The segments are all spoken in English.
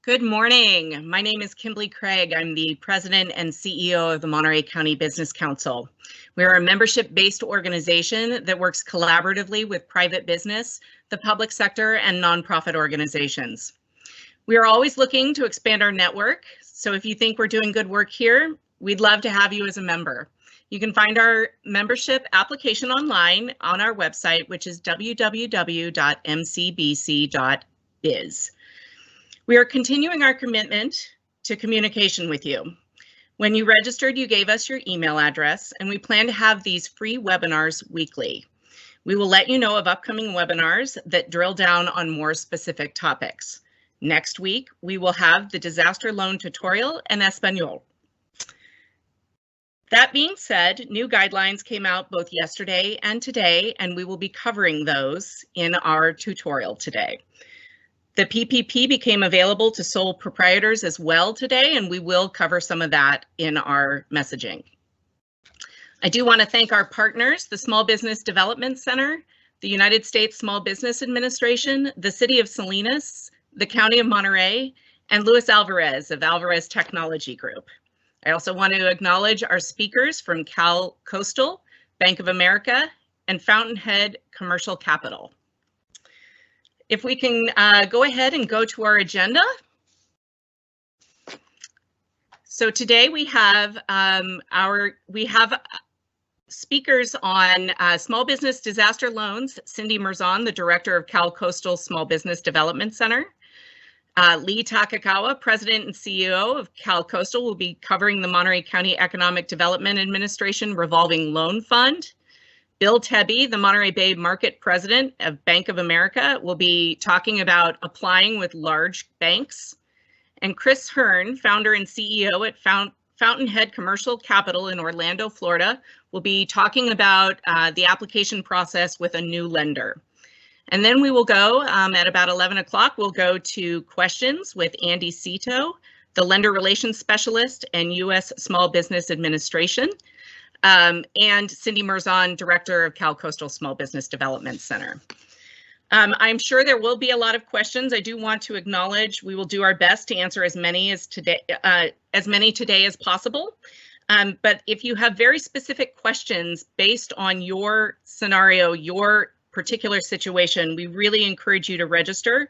Good morning. My name is Kimberly Craig. I'm the President and CEO of the Monterey County Business Council. We're a membership-based organization that works collaboratively with private business, the public sector, and nonprofit organizations. We are always looking to expand our network, so if you think we're doing good work here, we'd love to have you as a member. You can find our membership application online on our website, which is www.mcbc.biz. We are continuing our commitment to communication with you. When you registered, you gave us your email address, and we plan to have these free webinars weekly. We will let you know of upcoming webinars that drill down on more specific topics. Next week, we will have the disaster loan tutorial in Espanol. That being said, new guidelines came out both yesterday and today, and we will be covering those in our tutorial today. The PPP became available to sole proprietors as well today, and we will cover some of that in our messaging. I do want to thank our partners, the Small Business Development Center, the United States Small Business Administration, the City of Salinas, the County of Monterey, and Luis Alvarez of Alvarez Technology Group. I also want to acknowledge our speakers from Cal Coastal, Bank of America, and Fountainhead Commercial Capital. If we can go ahead and go to our agenda. So today we have speakers on small business disaster loans. Cindy Merzon, the director of Cal Coastal Small Business Development Center. Lee Takikawa, president and CEO of Cal Coastal, will be covering the Monterey County Economic Development Administration Revolving Loan Fund. Bill Tebbe, the Monterey Bay Market President of Bank of America, will be talking about applying with large banks. And Chris Hurn, founder and CEO at Fountainhead Commercial Capital in Orlando, Florida, will be talking about the application process with a new lender. And then we will go at about 11 o'clock, we'll go to questions with Andy Seeto, the Lender Relations Specialist and U.S. Small Business Administration. And Cindy Merzon, Director of Cal Coastal Small Business Development Center. I'm sure there will be a lot of questions. I do want to acknowledge we will do our best to answer as many today as possible. But if you have very specific questions based on your scenario, your particular situation, we really encourage you to register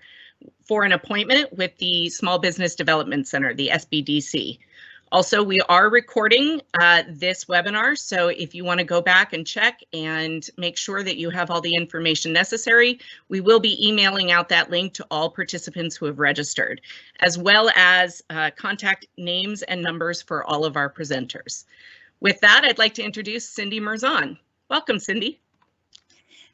for an appointment with the Small Business Development Center, the SBDC. Also, we are recording this webinar, so if you want to go back and check and make sure that you have all the information necessary, we will be emailing out that link to all participants who have registered, as well as contact names and numbers for all of our presenters. With that, I'd like to introduce Cindy Merzon. Welcome, Cindy.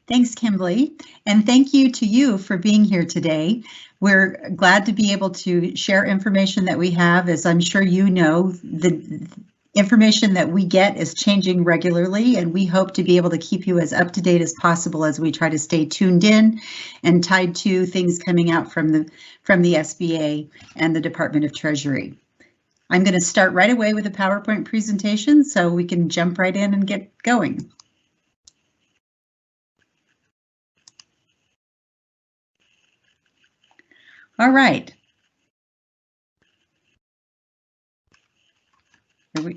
Thanks, Kimberly, and thank you to you for being here today. We're glad to be able to share information that we have. As I'm sure you know, the information that we get is changing regularly, and we hope to be able to keep you as up to date as possible as we try to stay tuned in and tied to things coming out from the SBA and the Department of Treasury. I'm going to start right away with a PowerPoint presentation so we can jump right in and get going. All right.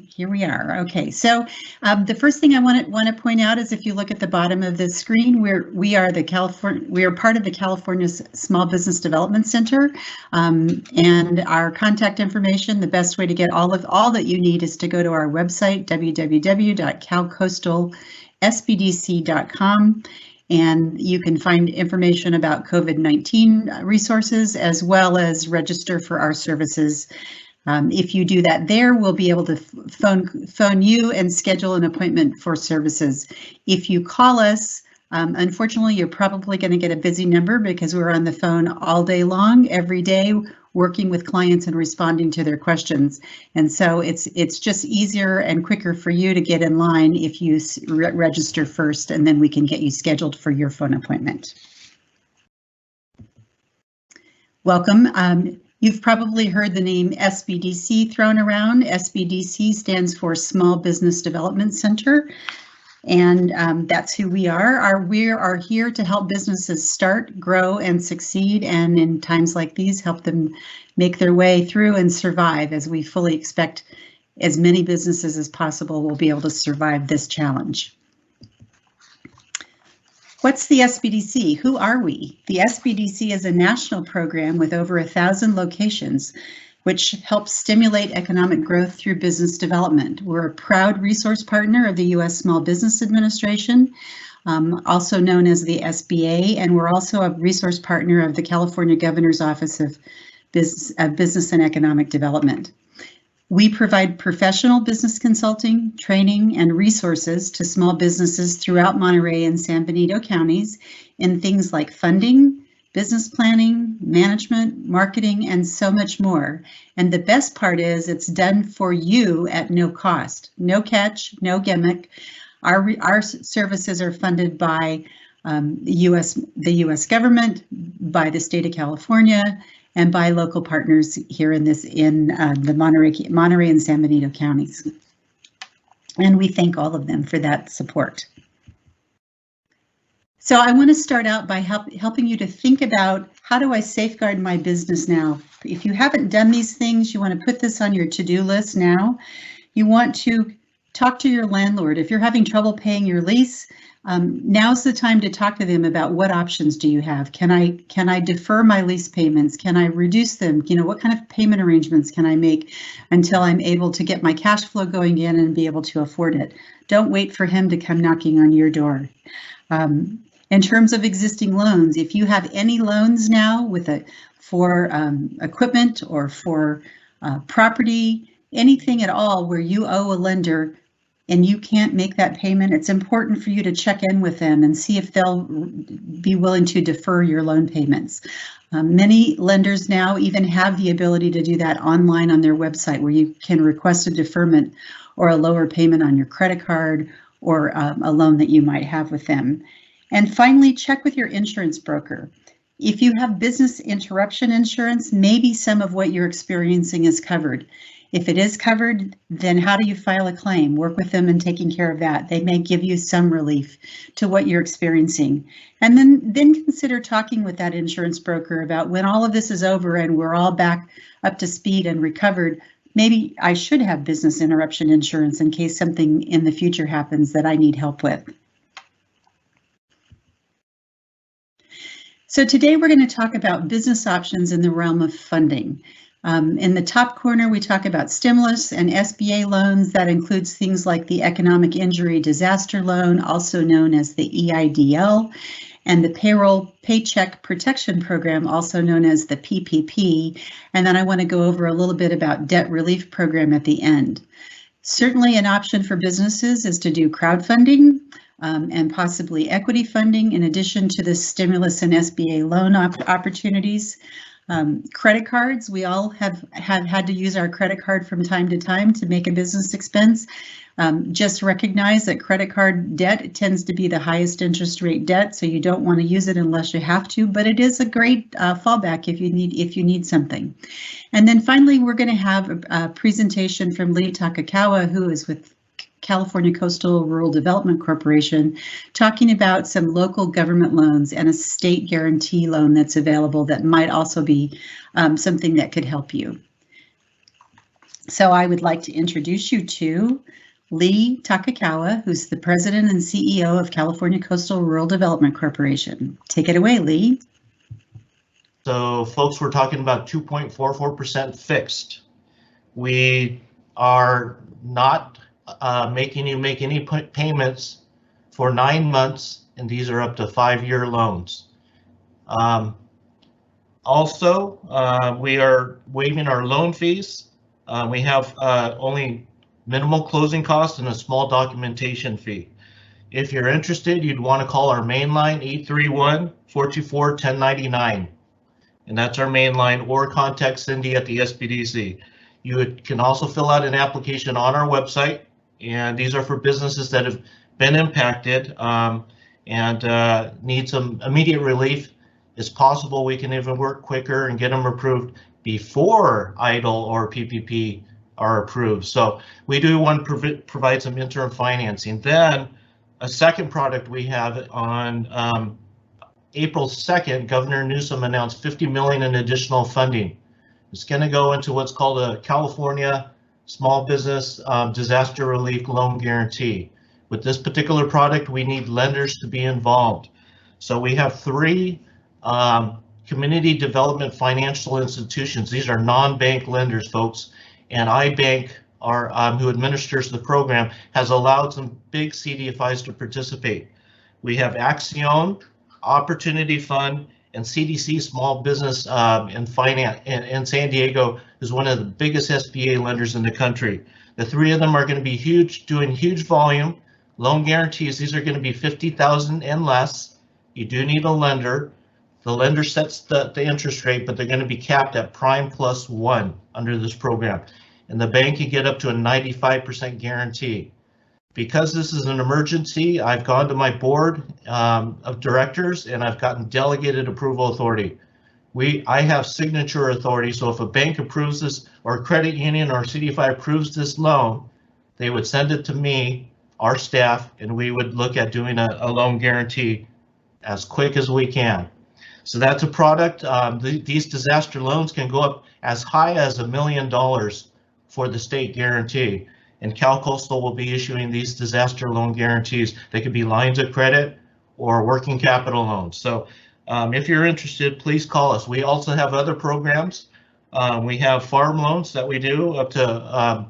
Here we are. Okay, so the first thing I want to point out is if you look at the bottom of the screen, we are part of the California Small Business Development Center, and our contact information. The best way to get all that you need is to go to our website www.calcoastalsbdc.com. And you can find information about COVID-19 resources as well as register for our services. If you do that there, we'll be able to phone you and schedule an appointment for services. If you call us, unfortunately, you're probably going to get a busy number because we're on the phone all day long, every day, working with clients and responding to their questions. And so it's just easier and quicker for you to get in line if you register first, and then we can get you scheduled for your phone appointment. Welcome. You've probably heard the name SBDC thrown around. SBDC stands for Small Business Development Center. And that's who we are. We are here to help businesses start, grow, and succeed, and in times like these, help them make their way through and survive, as we fully expect as many businesses as possible will be able to survive this challenge. What's the SBDC? Who are we? The SBDC is a national program with over 1,000 locations, which helps stimulate economic growth through business development. We're a proud resource partner of the U.S. Small Business Administration, also known as the SBA, and we're also a resource partner of the California Governor's Office of Business and Economic Development. We provide professional business consulting, training, and resources to small businesses throughout Monterey and San Benito counties in things like funding, business planning, management, marketing, and so much more. And the best part is it's done for you at no cost, no catch, no gimmick. Our services are funded by the U.S. government, by the state of California, and by local partners here in the Monterey and San Benito counties. And we thank all of them for that support. So I want to start out by helping you to think about, how do I safeguard my business now? If you haven't done these things, you want to put this on your to-do list now. You want to talk to your landlord. If you're having trouble paying your lease, now's the time to talk to them about what options do you have. Can I defer my lease payments? Can I reduce them? You know, what kind of payment arrangements can I make until I'm able to get my cash flow going in and be able to afford it? Don't wait for him to come knocking on your door. In terms of existing loans, if you have any loans now for equipment or for property, anything at all where you owe a lender and you can't make that payment, it's important for you to check in with them and see if they'll be willing to defer your loan payments. Many lenders now even have the ability to do that online on their website, where you can request a deferment or a lower payment on your credit card or a loan that you might have with them. And finally, check with your insurance broker. If you have business interruption insurance, maybe some of what you're experiencing is covered. If it is covered, then how do you file a claim? Work with them in taking care of that. They may give you some relief to what you're experiencing. And then consider talking with that insurance broker about, when all of this is over and we're all back up to speed and recovered, maybe I should have business interruption insurance in case something in the future happens that I need help with. So today we're going to talk about business options in the realm of funding. In the top corner, we talk about stimulus and SBA loans. That includes things like the Economic Injury Disaster Loan, also known as the EIDL, and the Paycheck Protection Program, also known as the PPP. And then I want to go over a little bit about debt relief program at the end. Certainly an option for businesses is to do crowdfunding and possibly equity funding, in addition to the stimulus and SBA loan opportunities. Credit cards, we all have had to use our credit card from time to time to make a business expense. Just recognize that credit card debt tends to be the highest interest rate debt, so you don't want to use it unless you have to, but it is a great fallback if you need something. And then finally, we're going to have a presentation from Lee Takikawa, who is with California Coastal Rural Development Corporation, talking about some local government loans and a state guarantee loan that's available that might also be something that could help you. So I would like to introduce you to Lee Takikawa, who's the President and CEO of California Coastal Rural Development Corporation. Take it away, Lee. So folks, we're talking about 2.44% fixed. We are not making you make any payments for 9 months, and these are up to 5-year loans. Also, we are waiving our loan fees. We have only minimal closing costs and a small documentation fee. If you're interested, you'd want to call our main line, 831-424-1099. And that's our main line, or contact Cindy at the SBDC. You can also fill out an application on our website, and these are for businesses that have been impacted and need some immediate relief. It's possible we can even work quicker and get them approved before EIDL or PPP are approved. So we do want to provide some interim financing. Then A second product we have on April 2nd, Governor Newsom announced $50 million in additional funding. It's going to go into what's called a California Small Business Disaster Relief Loan Guarantee. With this particular product, we need lenders to be involved. So we have 3 community development financial institutions. These are non-bank lenders, folks, and iBank, who administers the program, has allowed some big CDFIs to participate. We have Axion, Opportunity Fund, and CDC Small Business and Finance in San Diego is one of the biggest SBA lenders in the country. The 3 of them are going to be huge, doing huge volume loan guarantees. These are going to be $50,000 and less. You do need a lender. The lender sets the interest rate, but they're going to be capped at prime plus 1 under this program. And the bank can get up to a 95% guarantee. Because this is an emergency, I've gone to my board of directors and I've gotten delegated approval authority. I have signature authority, so if a bank approves this, or a credit union or CDFI approves this loan, they would send it to me, our staff, and we would look at doing a loan guarantee as quick as we can. So that's a product. These disaster loans can go up as high as $1 million for the state guarantee. And CalCoastal will be issuing these disaster loan guarantees. They could be lines of credit or working capital loans. So if you're interested, please call us. We also have other programs. We have farm loans that we do up to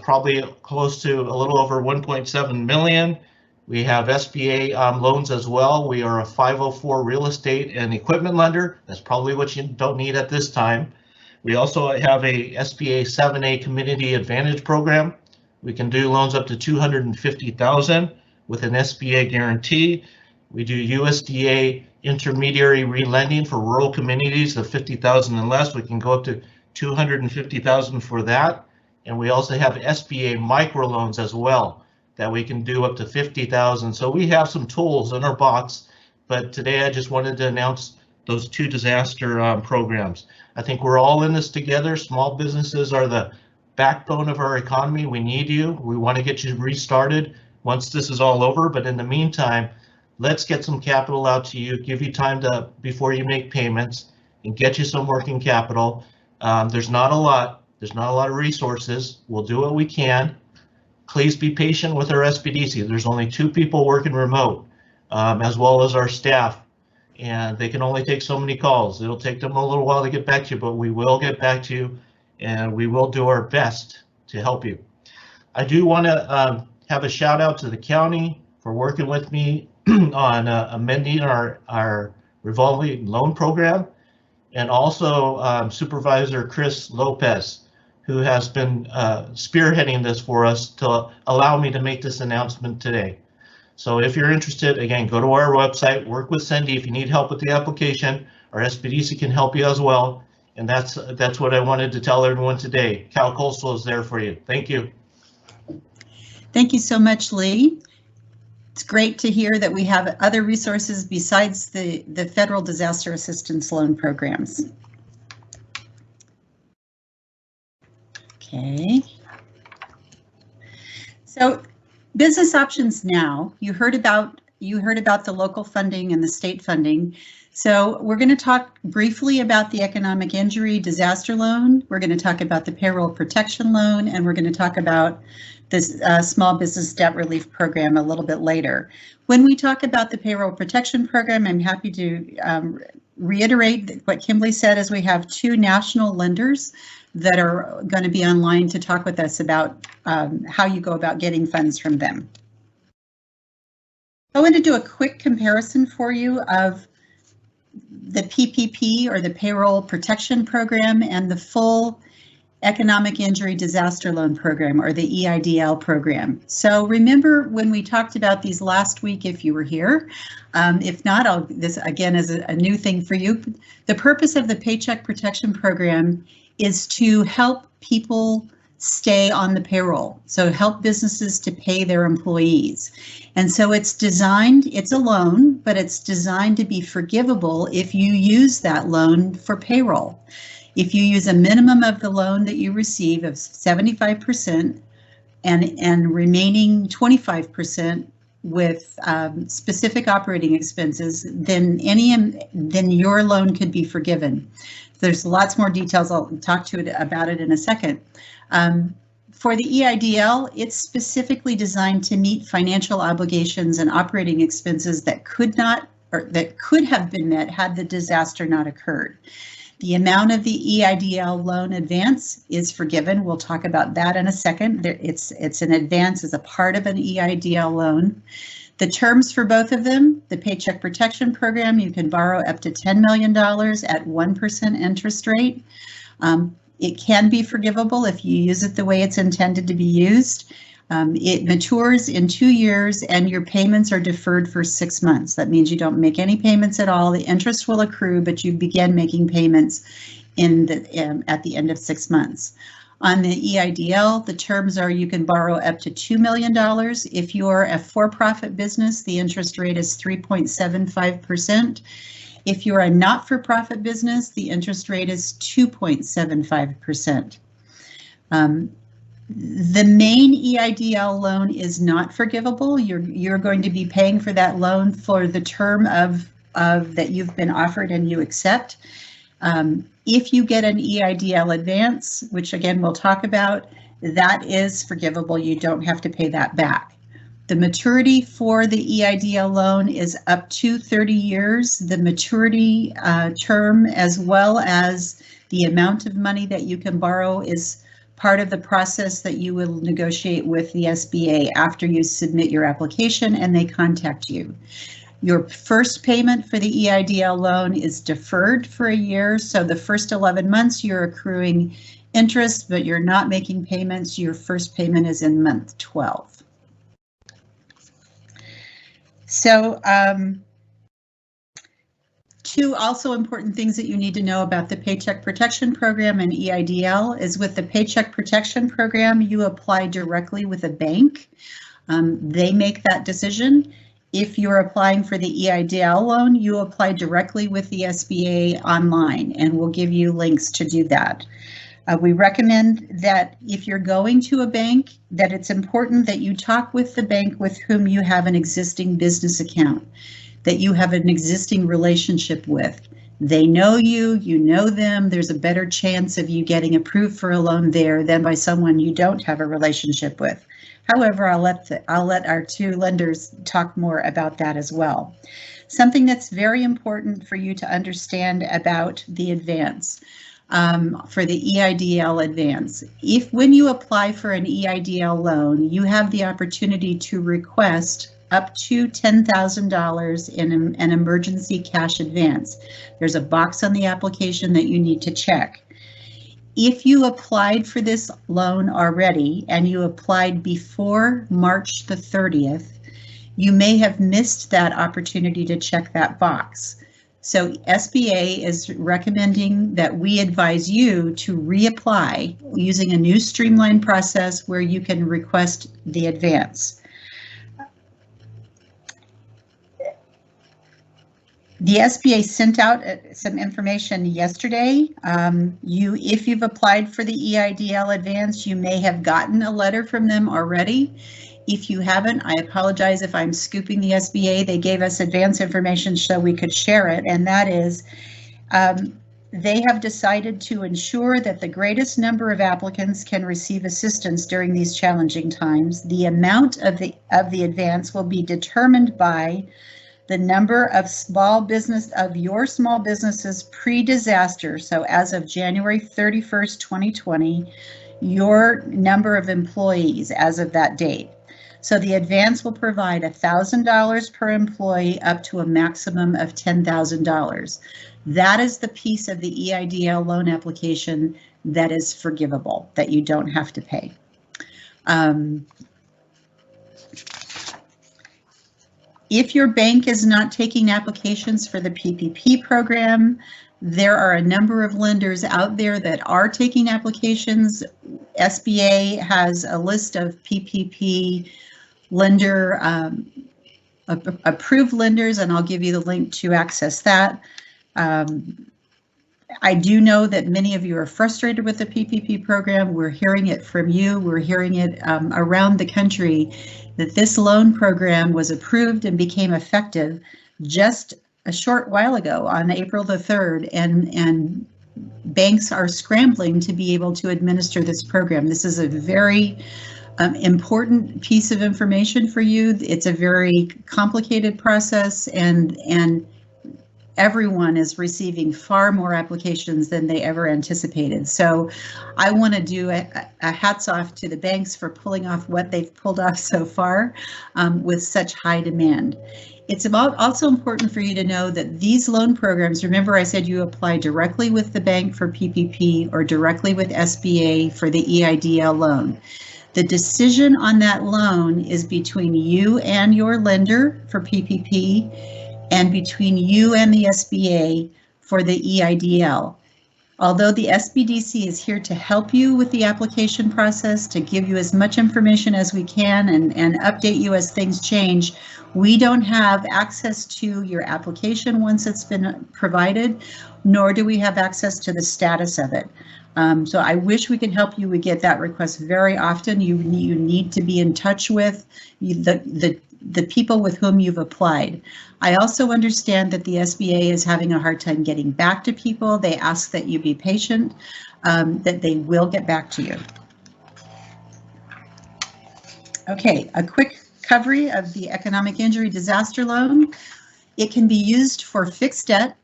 probably close to a little over 1.7 million. We have SBA loans as well. We are a 504 real estate and equipment lender. That's probably what you don't need at this time. We also have a SBA 7A Community Advantage program. We can do loans up to $250,000 with an SBA guarantee. We do USDA intermediary relending for rural communities of $50,000 and less. We can go up to $250,000 for that. And we also have SBA microloans as well that we can do up to $50,000. So we have some tools in our box, but today I just wanted to announce those 2 disaster programs. I think we're all in this together. Small businesses are the backbone of our economy. We need you. We want to get you restarted once this is all over. But in the meantime, let's get some capital out to you, give you time to before you make payments, and get you some working capital. There's not a lot of resources. We'll do what we can. Please be patient with our SBDC. There's only 2 people working remote, as well as our staff, and they can only take so many calls. It'll take them a little while to get back to you, but we will get back to you. And we will do our best to help you. I do want to have a shout out to the county for working with me on amending our revolving loan program, and also Supervisor Chris Lopez, who has been spearheading this for us to allow me to make this announcement today. So if you're interested, again, go to our website, work with Cindy. If you need help with the application, our SBDC can help you as well. And that's what I wanted to tell everyone today. CalCoastal is there for you. Thank you. Thank you so much, Lee. It's great to hear that we have other resources besides the federal disaster assistance loan programs. Okay. So business options now. You heard about the local funding and the state funding. So we're going to talk briefly about the economic injury disaster loan. We're going to talk about the payroll protection loan, and we're going to talk about this small business debt relief program a little bit later. When we talk about the payroll protection program, I'm happy to reiterate what Kimberly said, as we have 2 national lenders that are going to be online to talk with us about how you go about getting funds from them. I want to do a quick comparison for you of the PPP, or the Payroll Protection Program, and the full Economic Injury Disaster Loan Program, or the EIDL program. So remember when we talked about these last week, if you were here. If not, this again is a new thing for you. The purpose of the Paycheck Protection Program is to help people stay on the payroll, so help businesses to pay their employees. And so it's a loan, but it's designed to be forgivable if you use that loan for payroll. If you use a minimum of the loan that you receive of 75% and remaining 25% with specific operating expenses, then your loan could be forgiven. There's lots more details. I'll talk to it about it in a second. For the EIDL, it's specifically designed to meet financial obligations and operating expenses that could have been met had the disaster not occurred. The amount of the EIDL loan advance is forgiven. We'll talk about that in a second. It's an advance as a part of an EIDL loan. The terms for both of them, the Paycheck Protection Program, you can borrow up to $10 million at 1% interest rate. It can be forgivable if you use it the way it's intended to be used. It matures in 2 years and your payments are deferred for 6 months. That means you don't make any payments at all. The interest will accrue, but you begin making payments at the end of 6 months. On the EIDL, the terms are you can borrow up to $2 million. If you're a for-profit business, the interest rate is 3.75%. If you're a not-for-profit business, the interest rate is 2.75%. The main EIDL loan is not forgivable. You're going to be paying for that loan for the term of that you've been offered and you accept. If you get an EIDL advance, which again we'll talk about, that is forgivable. You don't have to pay that back. The maturity for the EIDL loan is up to 30 years. The maturity term as well as the amount of money that you can borrow is part of the process that you will negotiate with the SBA after you submit your application and they contact you. Your first payment for the EIDL loan is deferred for a year, so the first 11 months you're accruing interest, but you're not making payments. Your first payment is in month 12. So, two also important things that you need to know about the Paycheck Protection Program and EIDL is with the Paycheck Protection Program, you apply directly with a bank. They make that decision. If you're applying for the EIDL loan, you apply directly with the SBA online, and we'll give you links to do that. We recommend that if you're going to a bank, that it's important that you talk with the bank with whom you have an existing business account, that you have an existing relationship with. They know you, you know them, there's a better chance of you getting approved for a loan there than by someone you don't have a relationship with. However, I'll let our two lenders talk more about that as well. Something that's very important for you to understand about the advance. For the EIDL advance. When you apply for an EIDL loan, you have the opportunity to request up to $10,000 in an emergency cash advance. There's a box on the application that you need to check. If you applied for this loan already and you applied before March the 30th, you may have missed that opportunity to check that box. So SBA is recommending that we advise you to reapply using a new streamlined process where you can request the advance. The SBA sent out some information yesterday. If you've applied for the EIDL advance, you may have gotten a letter from them already. If you haven't, I apologize if I'm scooping the SBA. They gave us advance information so we could share it, and that is they have decided to ensure that the greatest number of applicants can receive assistance during these challenging times. The amount of the advance will be determined by the number of your small businesses pre-disaster. So as of January 31st, 2020, your number of employees as of that date. So the advance will provide $1,000 per employee up to a maximum of $10,000. That is the piece of the EIDL loan application that is forgivable, that you don't have to pay. If your bank is not taking applications for the PPP program, there are a number of lenders out there that are taking applications. SBA has a list of PPP lender approved lenders, and I'll give you the link to access that. I do know that many of you are frustrated with the PPP program. We're hearing it from you. We're hearing it around the country that this loan program was approved and became effective just a short while ago on April the 3rd, and banks are scrambling to be able to administer this program. This is a very important piece of information for you. It's a very complicated process, and everyone is receiving far more applications than they ever anticipated. So I want to do a hats off to the banks for pulling off what they've pulled off so far with such high demand. It's also important for you to know that these loan programs, remember I said you apply directly with the bank for PPP or directly with SBA for the EIDL loan. The decision on that loan is between you and your lender for PPP and between you and the SBA for the EIDL. Although the SBDC is here to help you with the application process, to give you as much information as we can and update you as things change, we don't have access to your application once it's been provided, nor do we have access to the status of it. So I wish we could help you. We get that request very often. You need to be in touch with the people with whom you've applied. I also understand that the SBA is having a hard time getting back to people. They ask that you be patient, that they will get back to you. Okay, a quick recovery of the economic injury disaster loan. It can be used for fixed debt,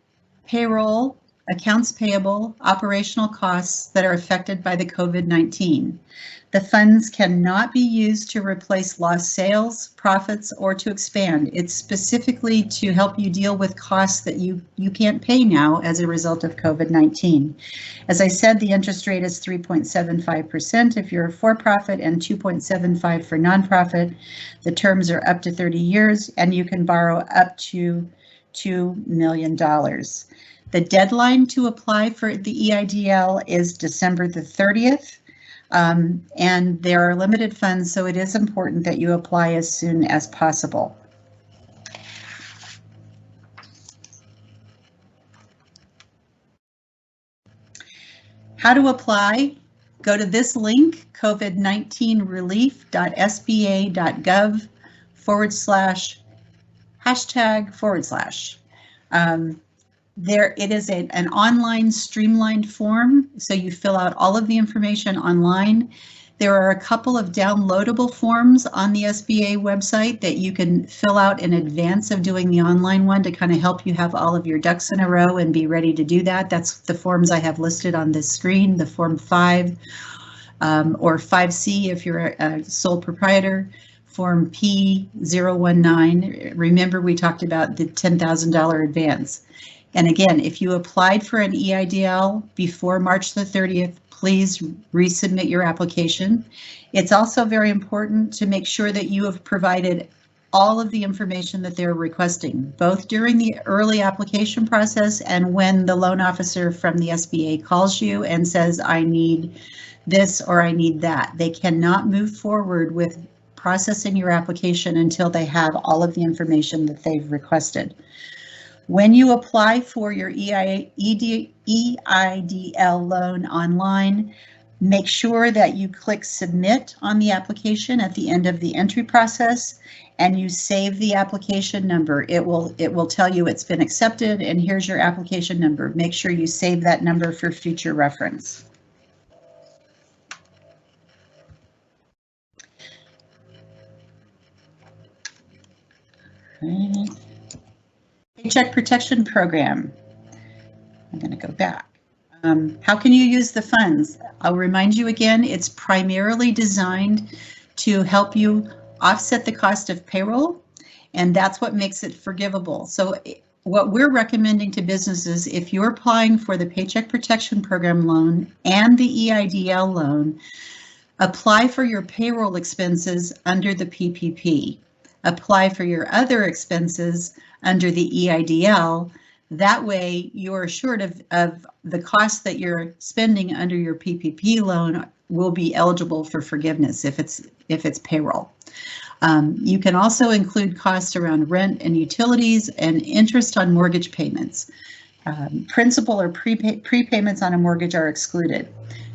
payroll, accounts payable, operational costs that are affected by the COVID-19. The funds cannot be used to replace lost sales, profits, or to expand. It's specifically to help you deal with costs that you can't pay now as a result of COVID-19. As I said, the interest rate is 3.75% if you're a for-profit and 2.75% for nonprofit. The terms are up to 30 years and you can borrow up to $2 million. The deadline to apply for the EIDL is December the 30th. And there are limited funds, so it is important that you apply as soon as possible. How to apply? Go to this link, covid19relief.sba.gov/#. There, it is an online streamlined form, so you fill out all of the information online. There are a couple of downloadable forms on the SBA website that you can fill out in advance of doing the online one to kind of help you have all of your ducks in a row and be ready to do that. That's the forms I have listed on this screen, the Form 5 or 5C if you're a sole proprietor. Form P019. Remember, we talked about the $10,000 advance. And again, if you applied for an EIDL before March the 30th, please resubmit your application. It's also very important to make sure that you have provided all of the information that they're requesting, both during the early application process and when the loan officer from the SBA calls you and says, I need this or I need that. They cannot move forward with processing your application until they have all of the information that they've requested. When you apply for your EIDL loan online, make sure that you click submit on the application at the end of the entry process and you save the application number. It will tell you it's been accepted and here's your application number. Make sure you save that number for future reference. Paycheck Protection Program. I'm going to go back. How can you use the funds? I'll remind you again, it's primarily designed to help you offset the cost of payroll, and that's what makes it forgivable. So what we're recommending to businesses, if you're applying for the Paycheck Protection Program loan and the EIDL loan, apply for your payroll expenses under the PPP. Apply for your other expenses under the EIDL. That way you're assured of the costs that you're spending under your PPP loan will be eligible for forgiveness if it's payroll. You can also include costs around rent and utilities and interest on mortgage payments. Principal or prepayments on a mortgage are excluded.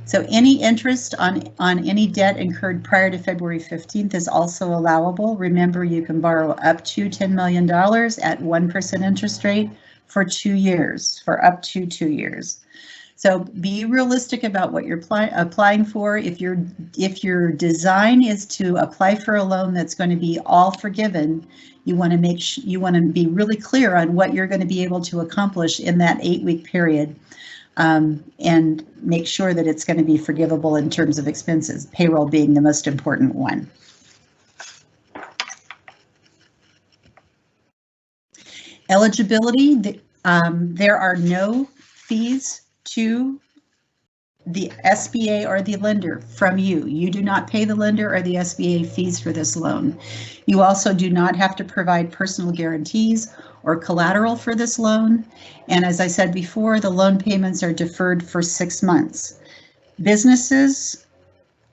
So any interest on any debt incurred prior to February 15th is also allowable. Remember, you can borrow up to $10 million at 1% interest rate for 2 years, for up to 2 years. So be realistic about what you're applying for. If your design is to apply for a loan that's going to be all forgiven, you want to be really clear on what you're going to be able to accomplish in that 8-week period, and make sure that it's going to be forgivable in terms of expenses, payroll being the most important one. Eligibility, there are no fees to the SBA or the lender from you. You do not pay the lender or the SBA fees for this loan. You also do not have to provide personal guarantees or collateral for this loan. And as I said before, the loan payments are deferred for 6 months. Businesses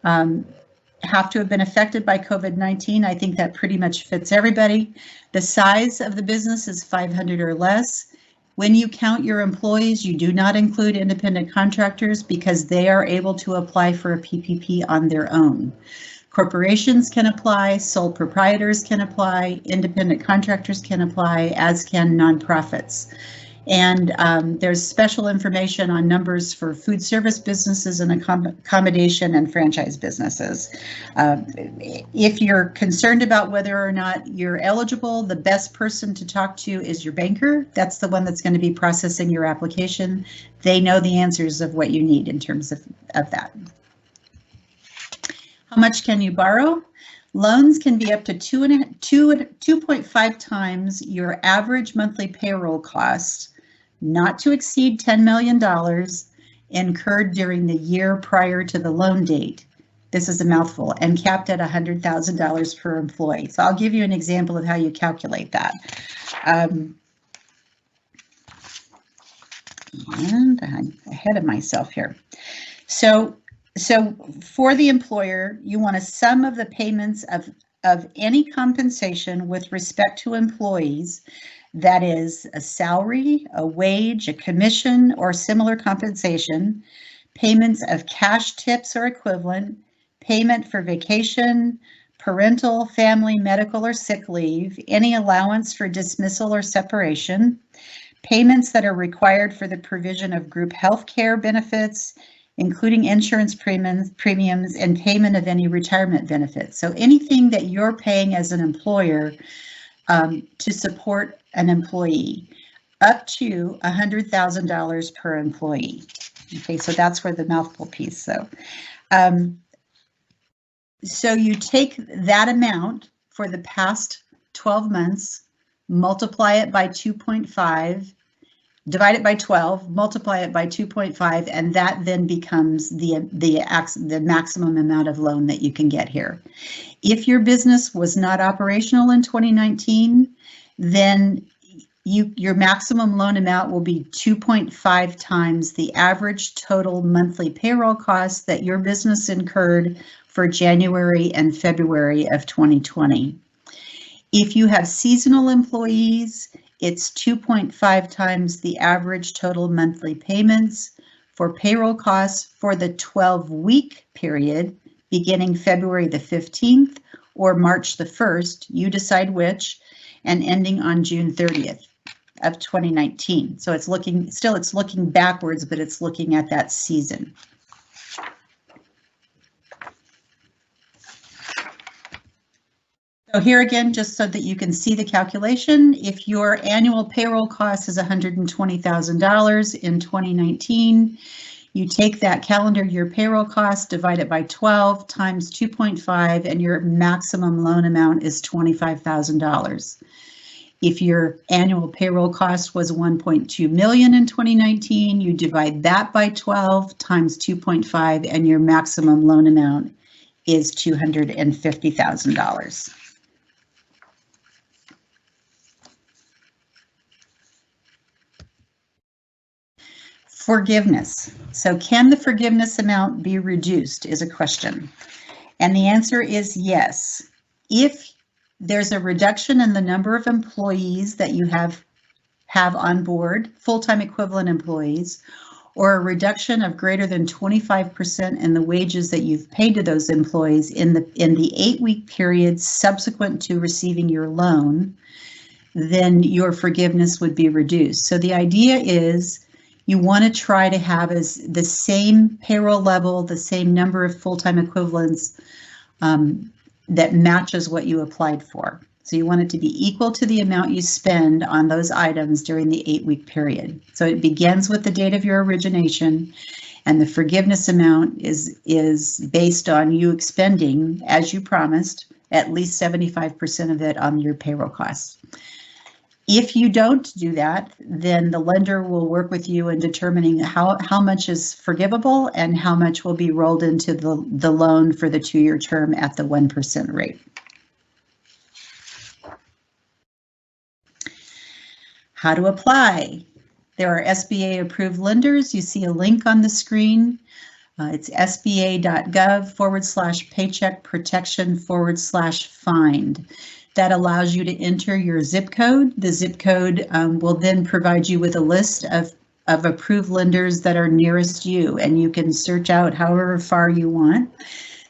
have to have been affected by COVID-19. I think that pretty much fits everybody. The size of the business is 500 or less. When you count your employees, you do not include independent contractors because they are able to apply for a PPP on their own. Corporations can apply, sole proprietors can apply, independent contractors can apply, as can nonprofits. And there's special information on numbers for food service businesses and accommodation and franchise businesses. If you're concerned about whether or not you're eligible, the best person to talk to is your banker. That's the one that's going to be processing your application. They know the answers of what you need in terms of that. How much can you borrow? Loans can be up to 2.5 times your average monthly payroll cost, not to exceed $10 million incurred during the year prior to the loan date. This is a mouthful, and capped at $100,000 per employee. So I'll give you an example of how you calculate that. And I'm ahead of myself here. So for the employer, you want a sum of the payments of any compensation with respect to employees, that is a salary, a wage, a commission, or similar compensation, payments of cash tips or equivalent, payment for vacation, parental, family, medical, or sick leave, any allowance for dismissal or separation, payments that are required for the provision of group health care benefits, including insurance premiums and payment of any retirement benefits. So anything that you're paying as an employer to support an employee, up to $100,000 per employee. Okay, so that's where the mouthful piece. So you take that amount for the past 12 months, multiply it by 2.5, divide it by 12, multiply it by 2.5, and that then becomes the maximum amount of loan that you can get here. If your business was not operational in 2019, then your maximum loan amount will be 2.5 times the average total monthly payroll costs that your business incurred for January and February of 2020. If you have seasonal employees, it's 2.5 times the average total monthly payments for payroll costs for the 12-week period beginning February the 15th or March the 1st, you decide which, and ending on June 30th of 2019. So it's looking backwards, but it's looking at that season. So here again, just so that you can see the calculation, if your annual payroll cost is $120,000 in 2019, you take that calendar year payroll cost, divide it by 12 times 2.5, and your maximum loan amount is $25,000. If your annual payroll cost was $1.2 million in 2019, you divide that by 12 times 2.5, and your maximum loan amount is $250,000. Forgiveness. So can the forgiveness amount be reduced is a question. And the answer is yes. If there's a reduction in the number of employees that you have have on board full-time equivalent employees, or a reduction of greater than 25% in the wages that you've paid to those employees in the 8-week period subsequent to receiving your loan, then your forgiveness would be reduced. So the idea is you want to try to have as the same payroll level, the same number of full-time equivalents that matches what you applied for. So you want it to be equal to the amount you spend on those items during the 8-week period. So it begins with the date of your origination, and the forgiveness amount is based on you expending, as you promised, at least 75% of it on your payroll costs. If you don't do that, then the lender will work with you in determining how much is forgivable and how much will be rolled into the loan for the 2-year term at the 1% rate. How to apply. There are SBA approved lenders. You see a link on the screen. It's sba.gov/paycheck protection/find. That allows you to enter your zip code. The zip code will then provide you with a list of approved lenders that are nearest you, and you can search out however far you want.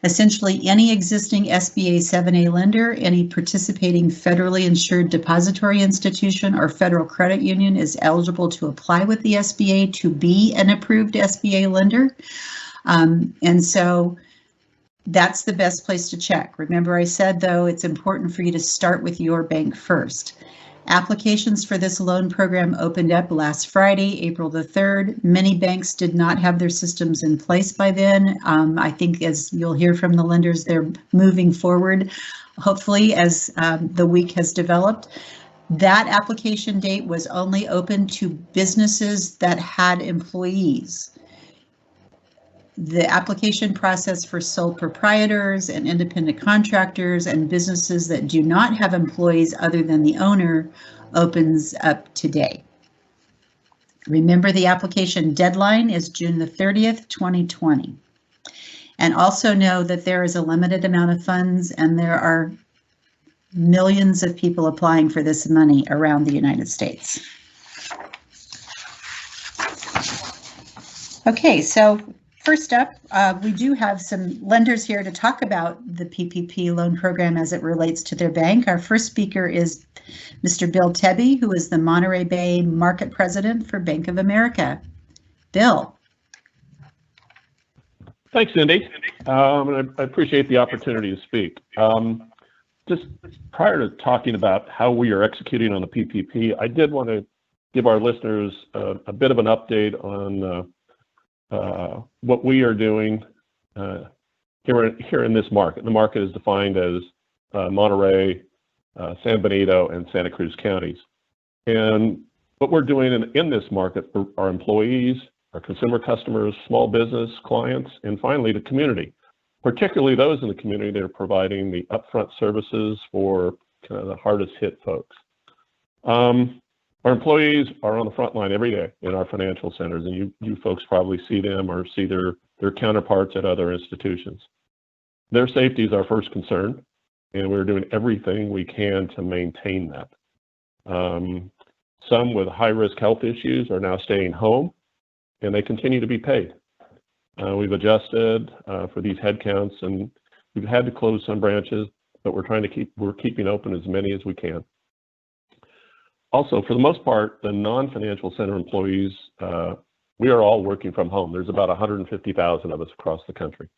Essentially, any existing SBA 7A lender, any participating federally insured depository institution or federal credit union is eligible to apply with the SBA to be an approved SBA lender. And so that's the best place to check. Remember, I said, though, it's important for you to start with your bank first. Applications for this loan program opened up last Friday, April the 3rd. Many banks did not have their systems in place by then. I think, as you'll hear from the lenders, they're moving forward, hopefully, as the week has developed. That application date was only open to businesses that had employees. The application process for sole proprietors and independent contractors and businesses that do not have employees other than the owner opens up today. Remember, the application deadline is June the 30th, 2020. And also know that there is a limited amount of funds and there are millions of people applying for this money around the United States. Okay, so first up, we do have some lenders here to talk about the PPP loan program as it relates to their bank. Our first speaker is Mr. Bill Tebbe, who is the Monterey Bay Market President for Bank of America. Bill. Thanks, Cindy. I appreciate the opportunity to speak. Just prior to talking about how we are executing on the PPP, I did want to give our listeners a bit of an update on what we are doing here in this market. The market is defined as Monterey, San Benito, and Santa Cruz counties. And what we're doing in this market for our employees, our consumer customers, small business clients, and finally the community, particularly those in the community that are providing the upfront services for kind of the hardest hit folks. Our employees are on the front line every day in our financial centers, and you folks probably see them or see their counterparts at other institutions. Their safety is our first concern, and we're doing everything we can to maintain that. Some with high-risk health issues are now staying home, and they continue to be paid. We've adjusted for these headcounts, and we've had to close some branches, but we're keeping open as many as we can. Also, for the most part, the non-financial center employees, we are all working from home. There's about 150,000 of us across the country.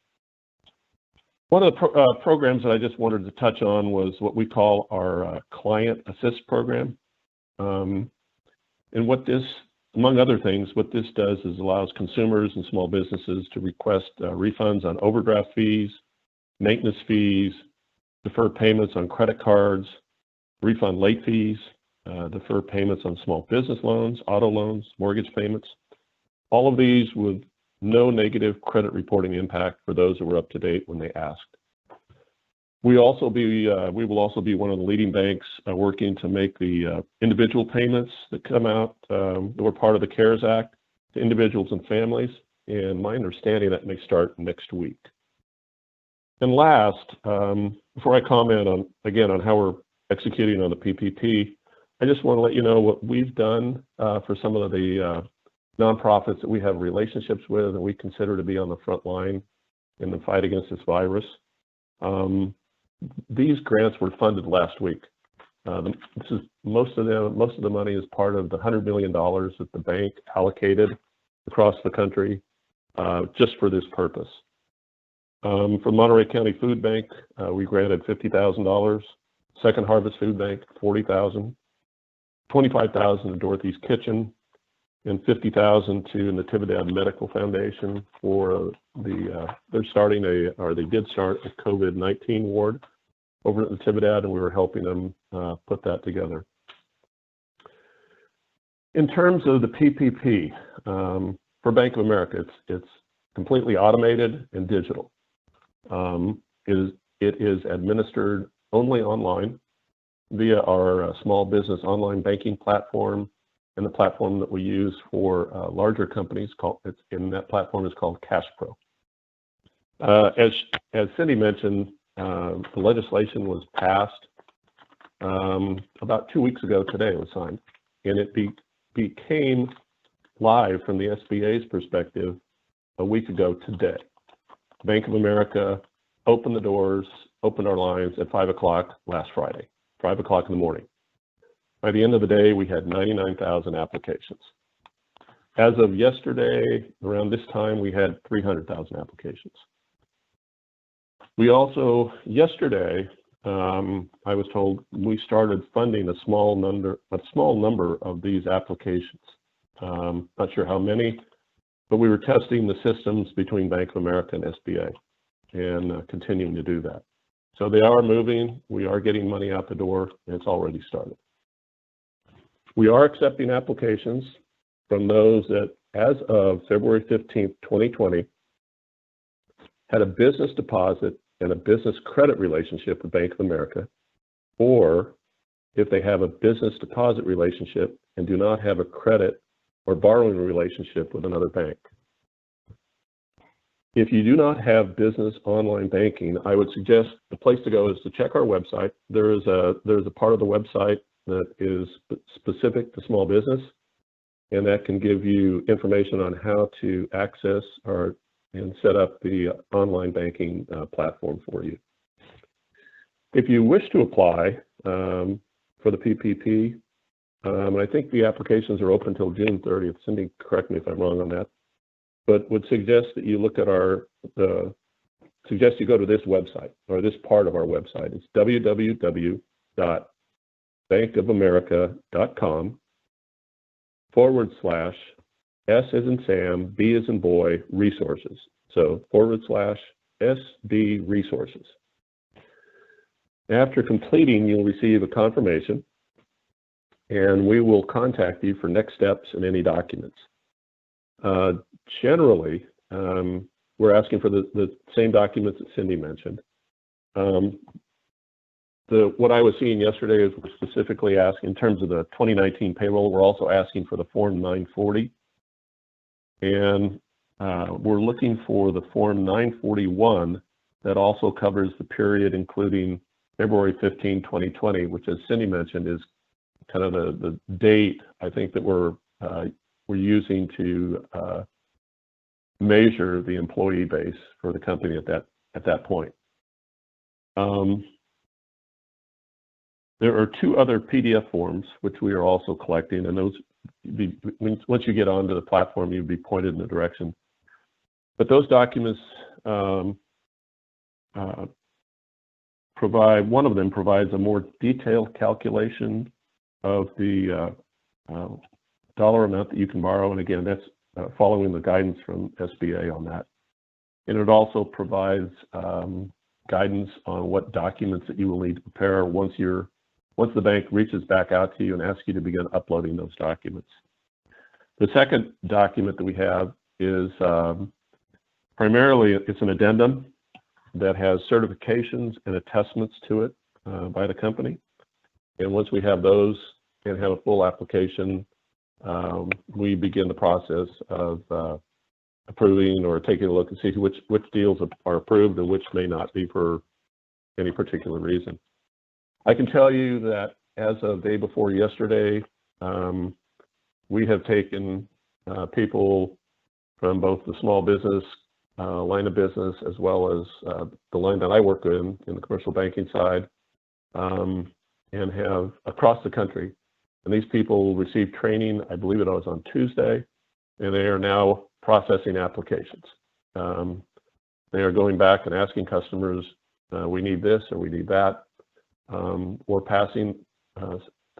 One of the programs that I just wanted to touch on was what we call our Client Assist Program. And what this, among other things, what this does is allows consumers and small businesses to request refunds on overdraft fees, maintenance fees, defer payments on credit cards, refund late fees, defer payments on small business loans, auto loans, mortgage payments. All of these with no negative credit reporting impact for those that were up to date when they asked. We will also be one of the leading banks working to make the individual payments that come out that were part of the CARES Act to individuals and families. And my understanding that may start next week. And last, before I comment on how we're executing on the PPP, I just want to let you know what we've done for some of the nonprofits that we have relationships with and we consider to be on the front line in the fight against this virus. These grants were funded last week. This is most of the money is part of the $100 million that the bank allocated across the country just for this purpose. For Monterey County Food Bank, we granted $50,000. Second Harvest Food Bank, $40,000. $25,000 to Dorothy's Kitchen, and $50,000 to the Tebbe Medical Foundation for they're starting they did start a COVID-19 ward over at the Tebbe, and we were helping them put that together. In terms of the PPP, for Bank of America, it's completely automated and digital. It is administered only online via our small business online banking platform, and the platform that we use for larger companies and that platform is called CashPro. As Cindy mentioned, the legislation was passed about 2 weeks ago today. It was signed, and it became live from the SBA's perspective a week ago today. Bank of America opened the doors, opened our lines at 5 o'clock last Friday, 5 o'clock in the morning. By the end of the day, we had 99,000 applications. As of yesterday, around this time, we had 300,000 applications. We also, yesterday, I was told we started funding a small number of these applications. Not sure how many, but we were testing the systems between Bank of America and SBA and continuing to do that. So they are moving, we are getting money out the door, and it's already started. We are accepting applications from those that, as of February 15th, 2020, had a business deposit and a business credit relationship with Bank of America, or if they have a business deposit relationship and do not have a credit or borrowing relationship with another bank. If you do not have business online banking, I would suggest the place to go is to check our website. There's a part of the website that is specific to small business, and that can give you information on how to access and set up the online banking platform for you. If you wish to apply for the PPP, and I think the applications are open until June 30th. Cindy, correct me if I'm wrong on that, but would suggest that you look at suggest you go to this website, or this part of our website. It's www.bankofamerica.com/S as in Sam, B as in boy, resources. So /SB resources. After completing, you'll receive a confirmation, and we will contact you for next steps and any documents. Generally, we're asking for the same documents that Cindy mentioned. What I was seeing yesterday is we're specifically asking, in terms of the 2019 payroll, we're also asking for the Form 940. And we're looking for the Form 941 that also covers the period including February 15, 2020, which, as Cindy mentioned, is kind of the date I think that we're using to measure the employee base for the company at that point. There are 2 other PDF forms which we are also collecting, and those, once you get onto the platform, you'll be pointed in the direction. But those documents one of them provides a more detailed calculation of the dollar amount that you can borrow, and again, that's following the guidance from SBA on that. And it also provides guidance on what documents that you will need to prepare once the bank reaches back out to you and asks you to begin uploading those documents. The second document that we have is primarily, it's an addendum that has certifications and attestments to it by the company. And once we have those and have a full application, we begin the process of approving or taking a look and see which deals are approved and which may not be for any particular reason. I can tell you that as of day before yesterday, we have taken people from both the small business line of business as well as the line that I work in the commercial banking side, and have across the country. And these people received training, I believe it was on Tuesday, and they are now processing applications. They are going back and asking customers, we need this or we need that, or passing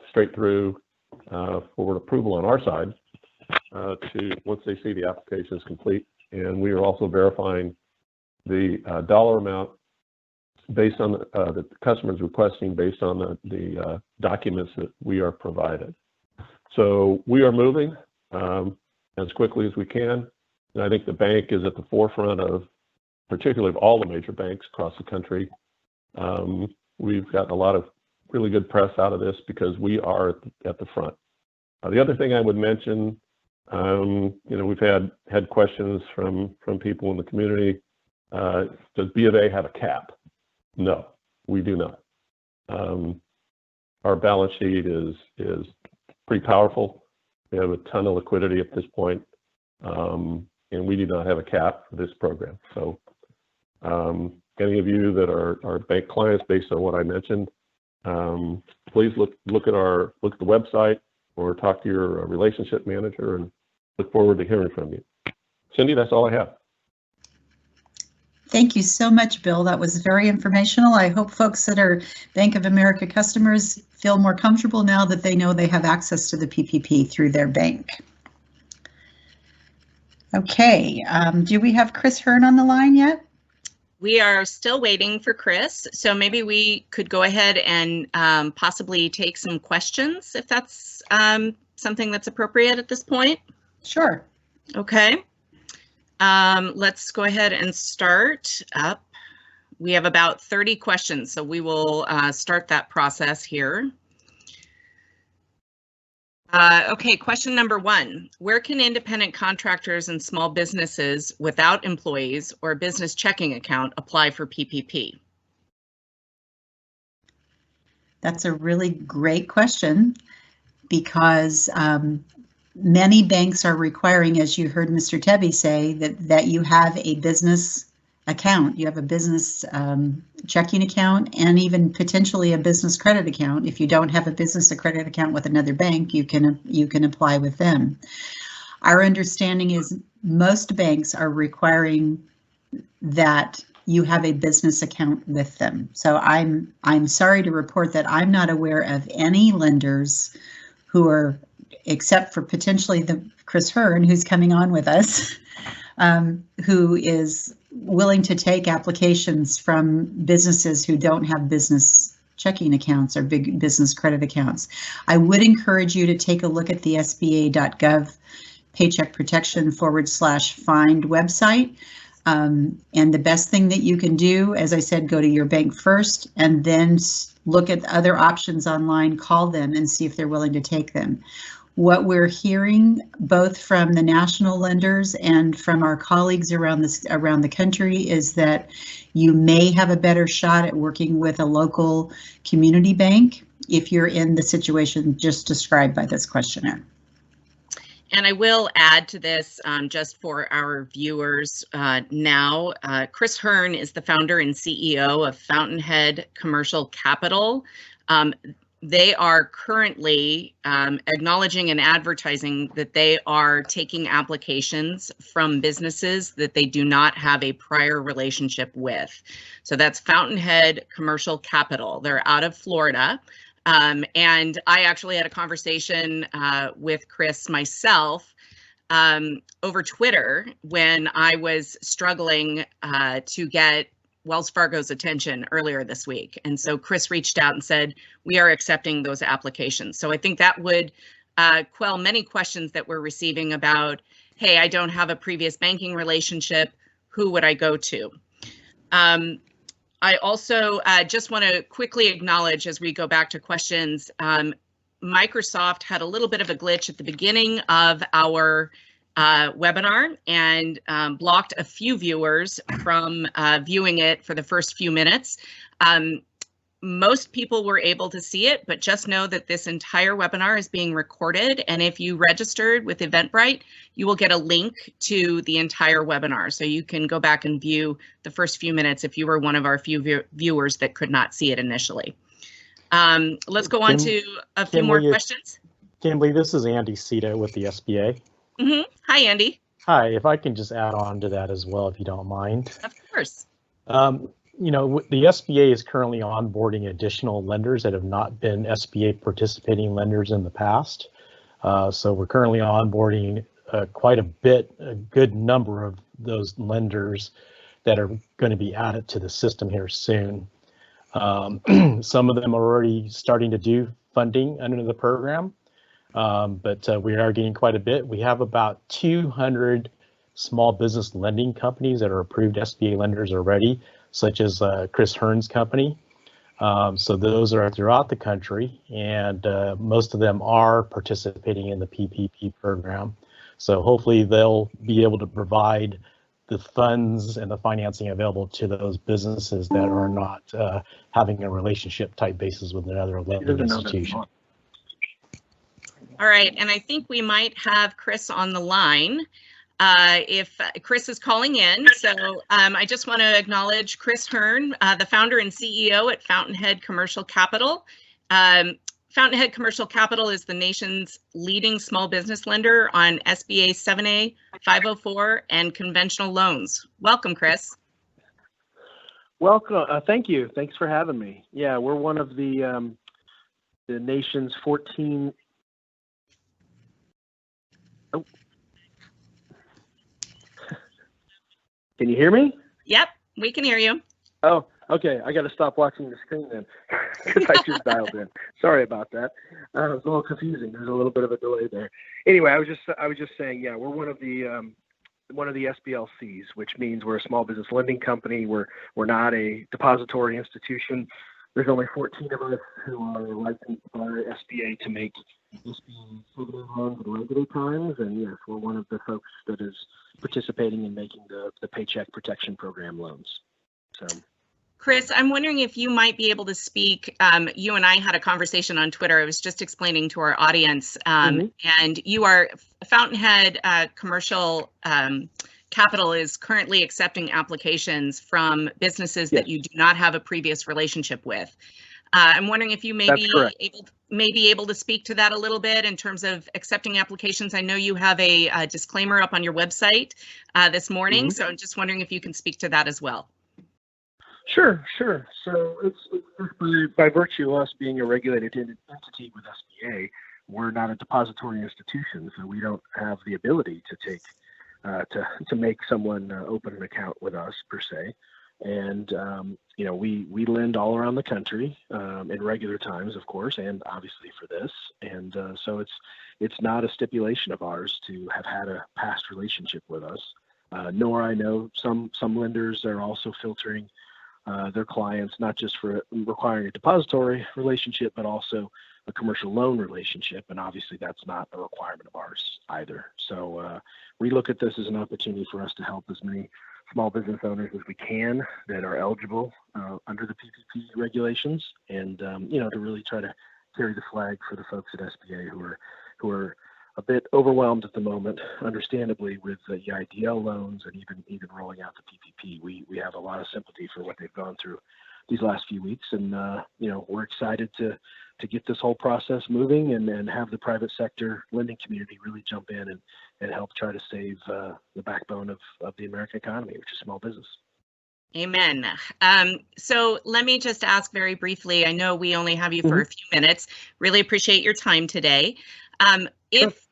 straight through for approval on our side to once they see the application is complete. And we are also verifying the dollar amount based on the customer's requesting based on the documents that we are provided. So we are moving as quickly as we can. And I think the bank is at the forefront of, particularly of all the major banks across the country. We've gotten a lot of really good press out of this because we are at the front. The other thing I would mention, we've had questions from people in the community. Does B of A have a cap? No, we do not. Our balance sheet is pretty powerful. We have a ton of liquidity at this point, and we do not have a cap for this program. So any of you that are bank clients, based on what I mentioned, please look at the website or talk to your relationship manager, and look forward to hearing from you. Cindy, that's all I have. Thank you so much, Bill. That was very informational. I hope folks that are Bank of America customers feel more comfortable now that they know they have access to the PPP through their bank. Okay, do we have Chris Hurn on the line yet? We are still waiting for Chris, so maybe we could go ahead and possibly take some questions if that's something that's appropriate at this point. Sure. Okay. Let's go ahead and start up. We have about 30 questions, so we will start that process here. Okay, question number 1. Where can independent contractors and small businesses without employees or a business checking account apply for PPP? That's a really great question, because many banks are requiring, as you heard Mr. Tebbe say, that you have a business account. You have a business checking account and even potentially a business credit account. If you don't have a business or credit account with another bank, you can apply with them. Our understanding is most banks are requiring that you have a business account with them. So I'm sorry to report that I'm not aware of any lenders who are, except for potentially the Chris Hurn, who's coming on with us, who is willing to take applications from businesses who don't have business checking accounts or big business credit accounts. I would encourage you to take a look at the SBA.gov Paycheck Protection /find website. And the best thing that you can do, as I said, go to your bank first and then look at other options online, call them and see if they're willing to take them. What we're hearing both from the national lenders and from our colleagues around the country is that you may have a better shot at working with a local community bank if you're in the situation just described by this questionnaire. And I will add to this, just for our viewers now, Chris Hurn is the founder and CEO of Fountainhead Commercial Capital. They are currently acknowledging and advertising that they are taking applications from businesses that they do not have a prior relationship with. So that's Fountainhead Commercial Capital. They're out of Florida. And I actually had a conversation with Chris myself over Twitter when I was struggling to get Wells Fargo's attention earlier this week. And so Chris reached out and said, we are accepting those applications. So I think that would quell many questions that we're receiving about, hey, I don't have a previous banking relationship. Who would I go to? I also just want to quickly acknowledge, as we go back to questions, Microsoft had a little bit of a glitch at the beginning of our webinar and blocked a few viewers from viewing it for the first few minutes. most people were able to see it, but just know that this entire webinar is being recorded. And if you registered with Eventbrite, you will get a link to the entire webinar. So you can go back and view the first few minutes if you were one of our few viewers that could not see it initially. Let's go on to a few more questions. Kimberly, this is Andy Seeto with the SBA. Hi, Andy. Hi, if I can just add on to that as well, if you don't mind. Of course. You know, the SBA is currently onboarding additional lenders that have not been SBA participating lenders in the past. So we're currently onboarding quite a good number of those lenders that are going to be added to the system here soon. Some of them are already starting to do funding under the program, but we are getting quite a bit. We have about 200 small business lending companies that are approved SBA lenders already, such as Chris Hurn's company. So those are throughout the country, and most of them are participating in the PPP program. So hopefully they'll be able to provide the funds and the financing available to those businesses that are not having a relationship type basis with another lending institution. All right, and I think we might have Chris on the line. If Chris is calling in, so I just want to acknowledge Chris Hurn, the founder and CEO at Fountainhead Commercial Capital. Fountainhead Commercial Capital is the nation's leading small business lender on SBA 7A, 504, and conventional loans. Welcome, Chris. Welcome. Thank you. Thanks for having me. Yeah, we're one of the nation's 14. Oh. Can you hear me? Yep, we can hear you. Oh, okay. I got to stop watching the screen then because I just dialed in. Sorry about that. It was a little confusing. There's a little bit of a delay there. Anyway, I was just saying, yeah, we're one of the SBLCs, which means we're a small business lending company. We're not a depository institution. There's only 14 of us who are licensed by SBA to make SBA loans at regular times, and yes, we're one of the folks that is participating in making the Paycheck Protection Program loans. So, Chris, I'm wondering if you might be able to speak. You and I had a conversation on Twitter. I was just explaining to our audience, and you are Fountainhead Commercial Capital is currently accepting applications from businesses that you do not have a previous relationship with. I'm wondering if you may be able to speak to that a little bit in terms of accepting applications. I know you have a disclaimer up on your website this morning, so I'm just wondering if you can speak to that as well. Sure. So it's by virtue of us being a regulated entity with SBA, we're not a depository institution, so we don't have the ability to take to make someone open an account with us per se. And you know, we lend all around the country in regular times, of course, and obviously for this. And so it's not a stipulation of ours to have had a past relationship with us. Nor I know some lenders are also filtering their clients, not just for requiring a depository relationship, but also a commercial loan relationship. And obviously that's not a requirement of ours either. So we look at this as an opportunity for us to help as many small business owners as we can that are eligible under the PPP regulations, and you know, to really try to carry the flag for the folks at SBA who are a bit overwhelmed at the moment, understandably, with the EIDL loans and even rolling out the PPP. We have a lot of sympathy for what they've gone through these last few weeks, and you know, we're excited to get this whole process moving and have the private sector lending community really jump in and help try to save the backbone of the American economy, which is small business. Amen. So let me just ask very briefly, I know we only have you for a few minutes. Really appreciate your time today. If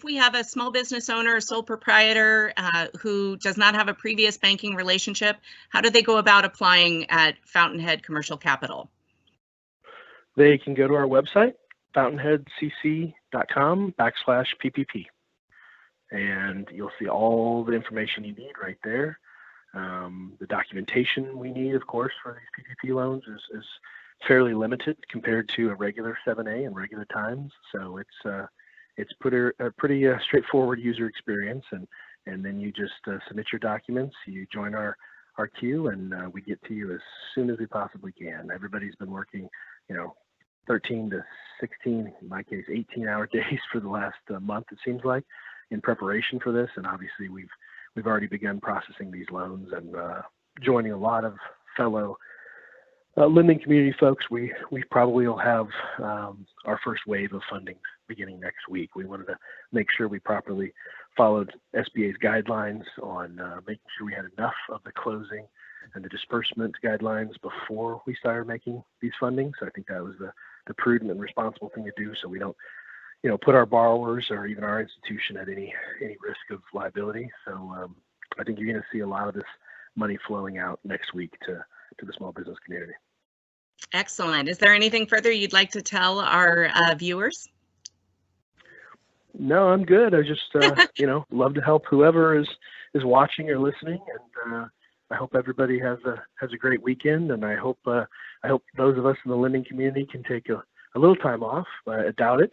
we have a small business owner, a sole proprietor who does not have a previous banking relationship, how do they go about applying at Fountainhead Commercial Capital? They can go to our website, fountainheadcc.com/PPP, and you'll see all the information you need right there. The documentation we need, of course, for these PPP loans is fairly limited compared to a regular 7A and regular times. So it's a pretty straightforward user experience, and then you just submit your documents. You join our our queue, and we get to you as soon as we possibly can. Everybody's been working, 13 to 16, in my case, 18-hour days for the last month, it seems like, in preparation for this. And obviously, we've already begun processing these loans and joining a lot of fellow lending community folks. We probably will have our first wave of funding beginning next week. We wanted to make sure we properly followed SBA's guidelines on making sure we had enough of the closing and the disbursement guidelines before we started making these fundings. So I think that was the prudent and responsible thing to do, so we don't put our borrowers or even our institution at any risk of liability. So I think you're going to see a lot of this money flowing out next week to the small business community. Excellent. Is there anything further you'd like to tell our viewers? No, I'm good. I just love to help whoever is watching or listening, and I hope everybody has a great weekend. And I hope those of us in the lending community can take a little time off. I doubt it,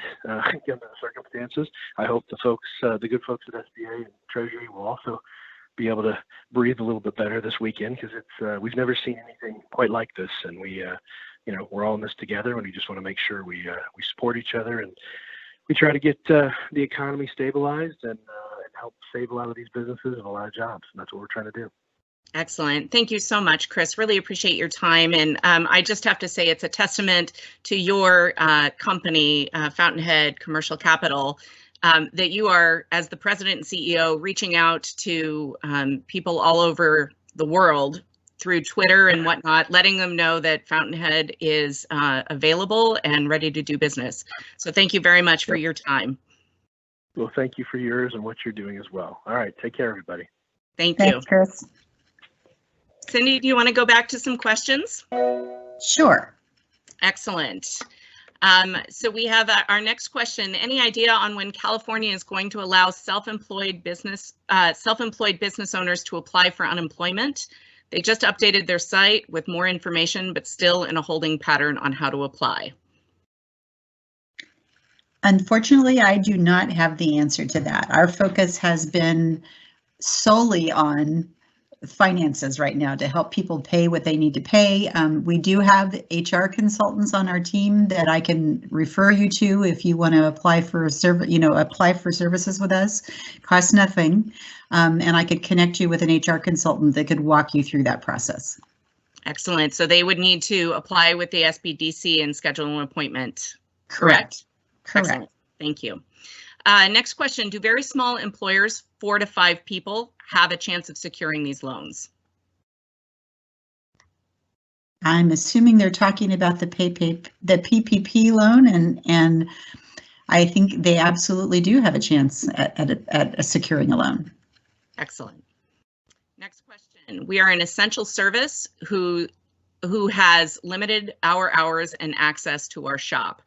given the circumstances. I hope the good folks at SBA and Treasury will also be able to breathe a little bit better this weekend, because it's we've never seen anything quite like this, and we're all in this together, and we just want to make sure we support each other, and we try to get the economy stabilized and help save a lot of these businesses and a lot of jobs, and that's what we're trying to do. Excellent. Thank you so much, Chris. Really appreciate your time. And I just have to say it's a testament to your company, Fountainhead Commercial Capital, that you are, as the president and CEO, reaching out to people all over the world through Twitter and whatnot, letting them know that Fountainhead is available and ready to do business. So thank you very much for your time. Well, thank you for yours and what you're doing as well. All right. Take care, everybody. Thank you. Thanks, Chris. Cindy, do you want to go back to some questions? Sure. Excellent. So we have our next question. Any idea on when California is going to allow self-employed business owners to apply for unemployment? They just updated their site with more information, but still in a holding pattern on how to apply. Unfortunately, I do not have the answer to that. Our focus has been solely on finances right now to help people pay what they need to pay. We do have HR consultants on our team that I can refer you to if you want to apply for services with us. Costs nothing, and I could connect you with an HR consultant that could walk you through that process. Excellent. So they would need to apply with the SBDC and schedule an appointment. Correct. Excellent. Thank you. Next question. Do very small employers, 4 to 5 people, have a chance of securing these loans? I'm assuming they're talking about the PPP loan, and I think they absolutely do have a chance at securing a loan. Excellent. Next question. We are an essential service who has limited our hours and access to our shop.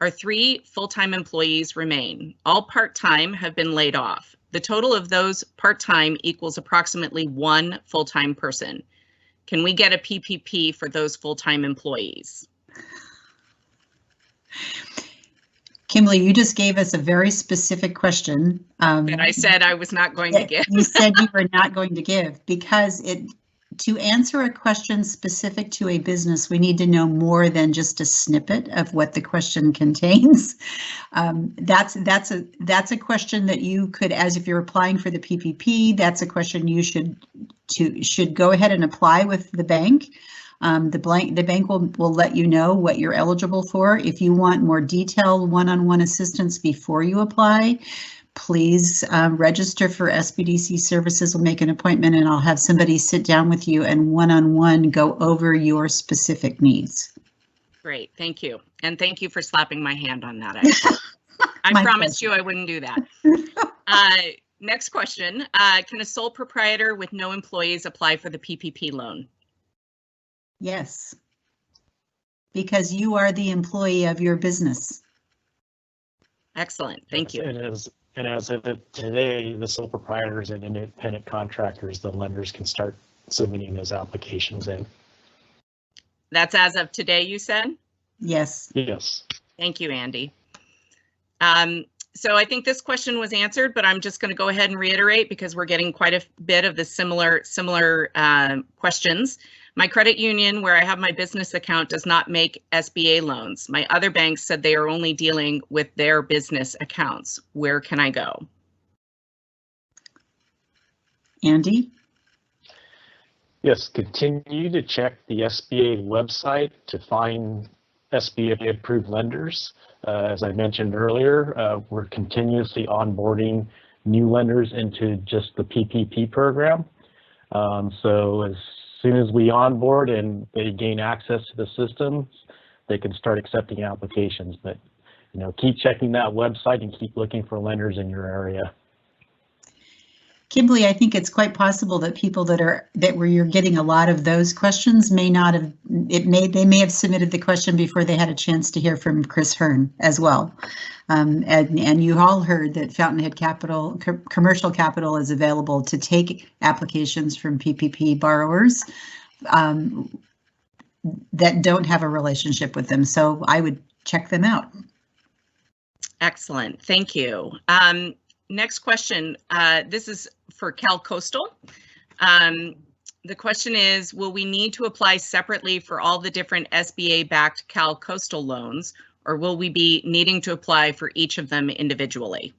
Our 3 full-time employees remain. All part-time have been laid off. The total of those part-time equals approximately 1 full-time person. Can we get a PPP for those full-time employees? Kimberly, you just gave us a very specific question. That I said I was not going to give. You said you were not going to give, because to answer a question specific to a business, we need to know more than just a snippet of what the question contains. That's a question that you could, as if you're applying for the PPP, that's a question you should go ahead and apply with the bank. The bank will let you know what you're eligible for. If you want more detailed one-on-one assistance before you apply, please register for SBDC services. We'll make an appointment and I'll have somebody sit down with you and one-on-one go over your specific needs. Great, thank you. And thank you for slapping my hand on that. I promised you I wouldn't do that. Next question. Can a sole proprietor with no employees apply for the PPP loan? Yes, because you are the employee of your business. Excellent, thank you. And as of today, the sole proprietors and independent contractors, the lenders can start submitting those applications in. That's as of today, you said? Yes. Yes. Thank you, Andy. So I think this question was answered, but I'm just going to go ahead and reiterate because we're getting quite a bit of the similar questions. My credit union where I have my business account does not make SBA loans. My other banks said they are only dealing with their business accounts. Where can I go? Andy? Yes, continue to check the SBA website to find SBA approved lenders. As I mentioned earlier, we're continuously onboarding new lenders into just the PPP program. So as soon as we onboard and they gain access to the systems, they can start accepting applications. But keep checking that website and keep looking for lenders in your area. Kimberly, I think it's quite possible that people that where you're getting a lot of those questions may not have, they may have submitted the question before they had a chance to hear from Chris Hurn as well. And you all heard that Fountainhead Commercial Capital is available to take applications from PPP borrowers that don't have a relationship with them. So I would check them out. Excellent, thank you. Next question, this is for Cal Coastal. The question is, will we need to apply separately for all the different SBA-backed Cal Coastal loans, or will we be needing to apply for each of them individually?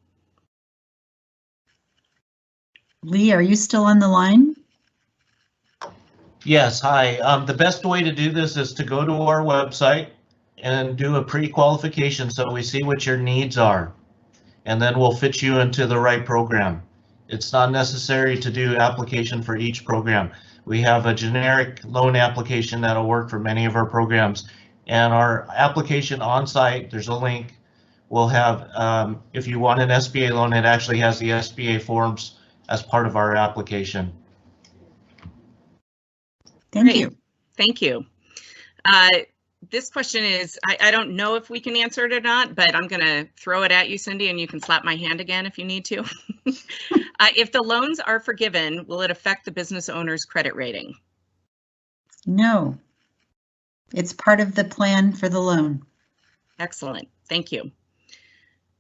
Lee, are you still on the line? Yes, hi. The best way to do this is to go to our website and do a pre-qualification so we see what your needs are, and then we'll fit you into the right program. It's not necessary to do application for each program. We have a generic loan application that'll work for many of our programs, and our application on site, there's a link. We'll have, if you want an SBA loan, it actually has the SBA forms as part of our application. Thank you. Thank you. This question is, I don't know if we can answer it or not, but I'm going to throw it at you, Cindy, and you can slap my hand again if you need to. If the loans are forgiven, will it affect the business owner's credit rating? No. It's part of the plan for the loan. Excellent. Thank you.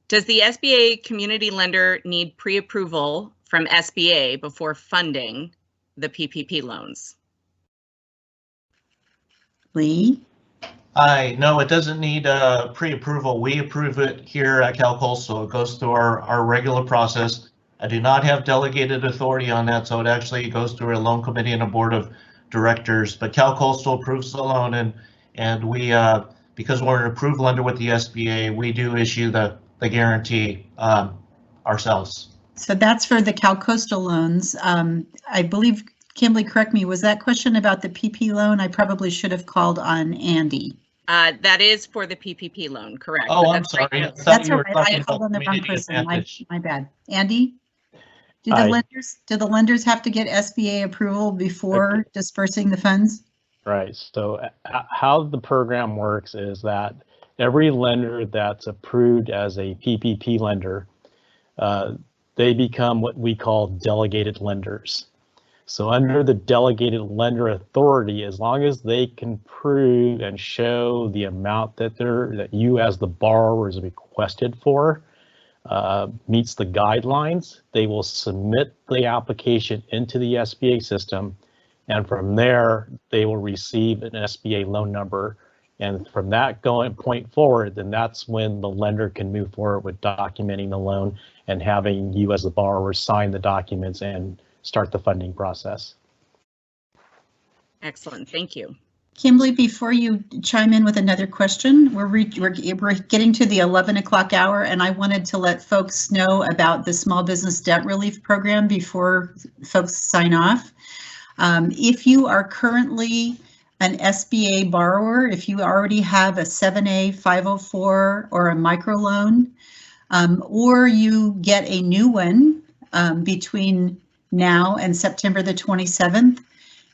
Does the SBA community lender need pre-approval from SBA before funding the PPP loans? Lee? No, it doesn't need pre-approval. We approve it here at Cal Coastal. It goes through our regular process. I do not have delegated authority on that, so it actually goes through a loan committee and a board of directors. But Cal Coastal approves the loan, and we, because we're an approved lender with the SBA, we do issue the guarantee ourselves. So that's for the Cal Coastal loans. I believe, Kimberly, correct me, was that question about the PP loan? I probably should have called on Andy. That is for the PPP loan, correct? Oh, I'm sorry. Right. That's all right. I called on the wrong person. My bad. Andy, do the lenders have to get SBA approval before dispersing the funds? Right. So how the program works is that every lender that's approved as a PPP lender, they become what we call delegated lenders. So under the delegated lender authority, as long as they can prove and show the amount that you as the borrower is requested for meets the guidelines, they will submit the application into the SBA system, and from there they will receive an SBA loan number. And from that point forward, then that's when the lender can move forward with documenting the loan and having you as the borrower sign the documents and start the funding process. Excellent, thank you. Kimberly, before you chime in with another question, we're getting to the 11 o'clock hour, and I wanted to let folks know about the Small Business Debt Relief Program before folks sign off. If you are currently an SBA borrower, if you already have a 7A 504 or a microloan, or you get a new one between now and September the 27th,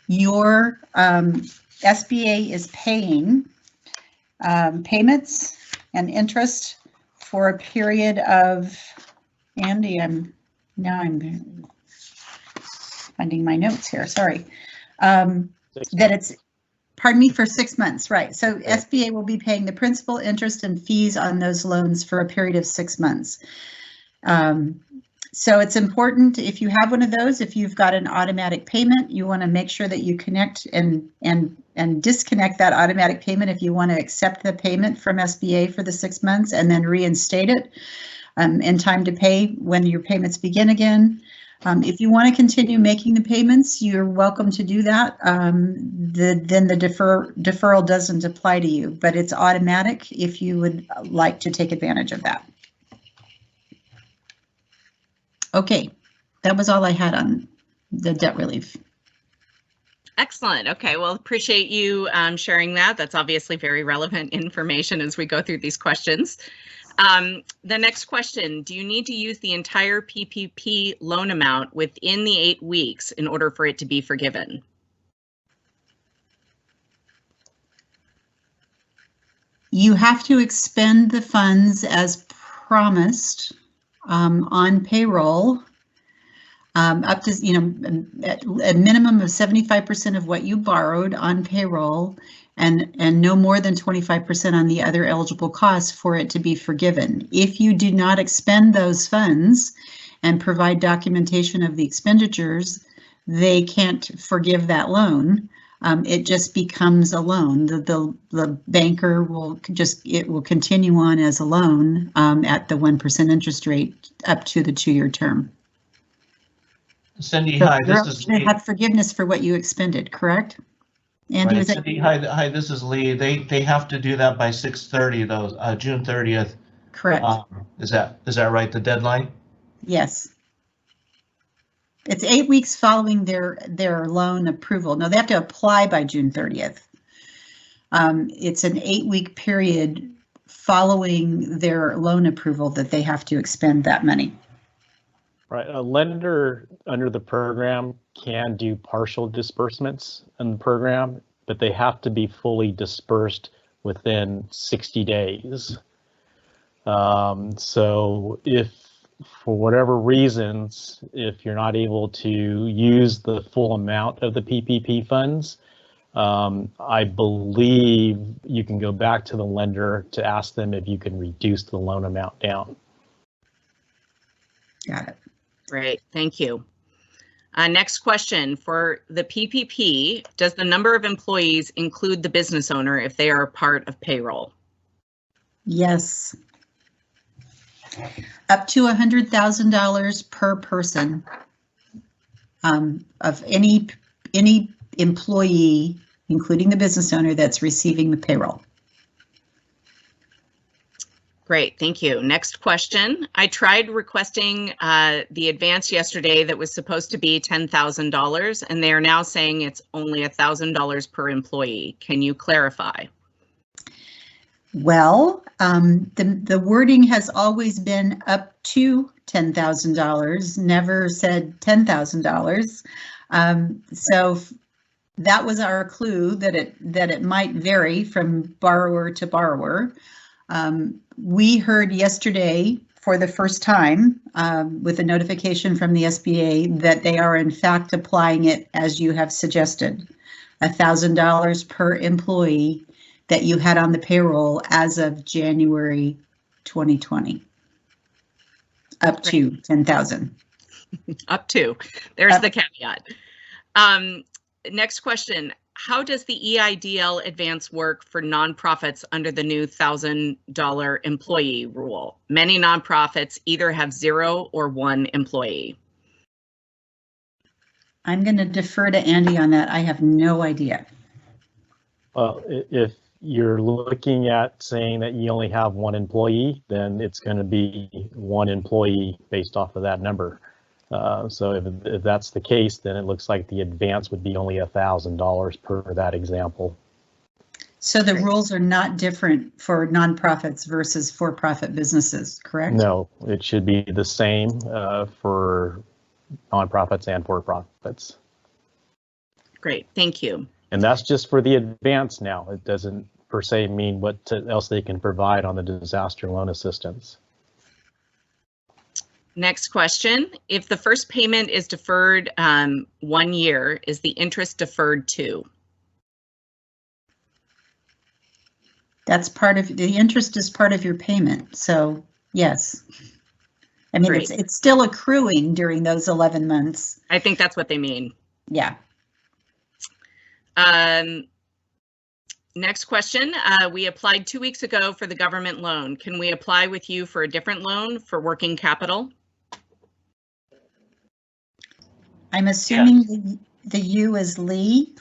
your SBA is paying payments and interest for a period of, Andy, I'm finding my notes here, sorry. That it's Pardon me, for 6 months, right? So SBA will be paying the principal, interest, and fees on those loans for a period of 6 months. So it's important, if you have one of those, if you've got an automatic payment, you want to make sure that you connect and disconnect that automatic payment if you want to accept the payment from SBA for the 6 months and then reinstate it in time to pay when your payments begin again. If you want to continue making the payments, you're welcome to do that. Then the deferral doesn't apply to you, but it's automatic if you would like to take advantage of that. Okay, that was all I had on the debt relief. Excellent. Okay, well, appreciate you sharing that. That's obviously very relevant information as we go through these questions. The next question, do you need to use the entire PPP loan amount within the 8 weeks in order for it to be forgiven? You have to expend the funds as promised on payroll up to, at a minimum of 75% of what you borrowed on payroll and no more than 25% on the other eligible costs for it to be forgiven. If you do not expend those funds and provide documentation of the expenditures, they can't forgive that loan. It just becomes a loan. The banker will will continue on as a loan at the 1% interest rate up to the 2-year term. Cindy, So hi, this is Lee. have forgiveness for what you expended, correct? Andy, Right. was Cindy, hi, this is Lee. They have to do that by 6/30, though, June 30th. correct? Is that right? The deadline? Yes. It's 8 weeks following their loan approval. No, they have to apply by June 30th. It's an 8-week period following their loan approval that they have to expend that money. Right, a lender under the program can do partial disbursements in the program, but they have to be fully dispersed within 60 days. So if for whatever reasons, if you're not able to use the full amount of the PPP funds, I believe you can go back to the lender to ask them if you can reduce the loan amount down. Got it. Great, thank you. Next question, for the PPP, does the number of employees include the business owner if they are a part of payroll? Yes. Up to $100,000 per person of any employee, including the business owner, that's receiving the payroll. Great, thank you. Next question. I tried requesting the advance yesterday that was supposed to be $10,000, and they are now saying it's only $1,000 per employee. Can you clarify? Well, the wording has always been up to $10,000, never said $10,000. So that was our clue that it might vary from borrower to borrower. We heard yesterday for the first time with a notification from the SBA that they are in fact applying it as you have suggested, $1,000 per employee that you had on the payroll as of January 2020, up to 10,000. Up to, there's the caveat. Next question. How does the EIDL advance work for nonprofits under the new $1,000 employee rule? Many nonprofits either have 0 or 1 employee. I'm going to defer to Andy on that. I have no idea. Well, if you're looking at saying that you only have 1 employee, then it's going to be 1 employee based off of that number. So if that's the case, then it looks like the advance would be only $1,000 per that example. So the rules are not different for nonprofits versus for-profit businesses, correct? No, it should be the same for nonprofits and for-profits. Great, thank you. And that's just for the advance now. It doesn't per se mean what else they can provide on the disaster loan assistance. Next question. If the first payment is deferred 1 year, is the interest deferred too? That's part of the interest is part of your payment. So yes. I mean, Great. it's still accruing during those 11 months. I think that's what they mean. Yeah. Next question. We applied 2 weeks ago for the government loan. Can we apply with you for a different loan for working capital? I'm assuming the you is Lee.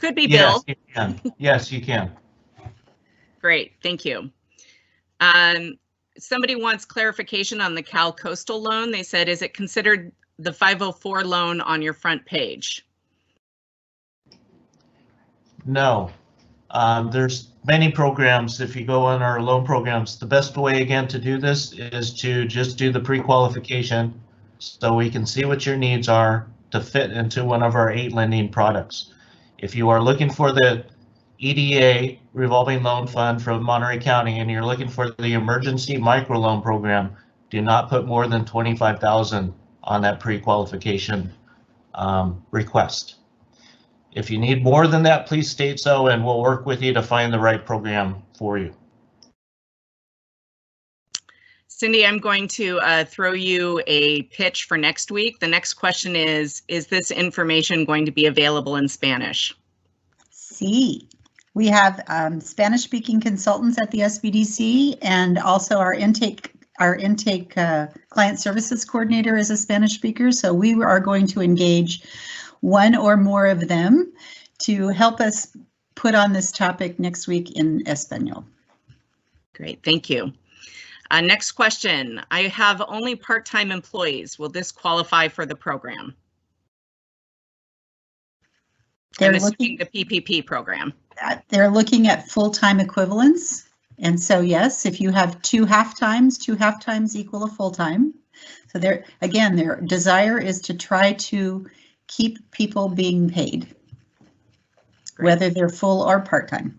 Could be Yes, Bill. you can. Yes, you can. Great, thank you. Somebody wants clarification on the Cal Coastal loan. They said, is it considered the 504 loan on your front page? No. There's many programs. If you go on our loan programs, the best way again to do this is to just do the pre-qualification so we can see what your needs are to fit into one of our 8 lending products. If you are looking for the EDA revolving loan fund from Monterey County and you're looking for the emergency microloan program, do not put more than $25,000 on that pre-qualification request. If you need more than that, please state so and we'll work with you to find the right program for you. Cindy, I'm going to throw you a pitch for next week. The next question is this information going to be available in Spanish? See, we have Spanish-speaking consultants at the SBDC, and also our intake client services coordinator is a Spanish speaker. So we are going to engage one or more of them to help us put on this topic next week in Espanol. Great, thank you. Next question. I have only part-time employees. Will this qualify for the program? They're looking at the PPP program. They're looking at full-time equivalents. And so, yes, if you have 2 half-times equal a full-time. So their desire is to try to keep people being paid, Great. Whether they're full or part-time.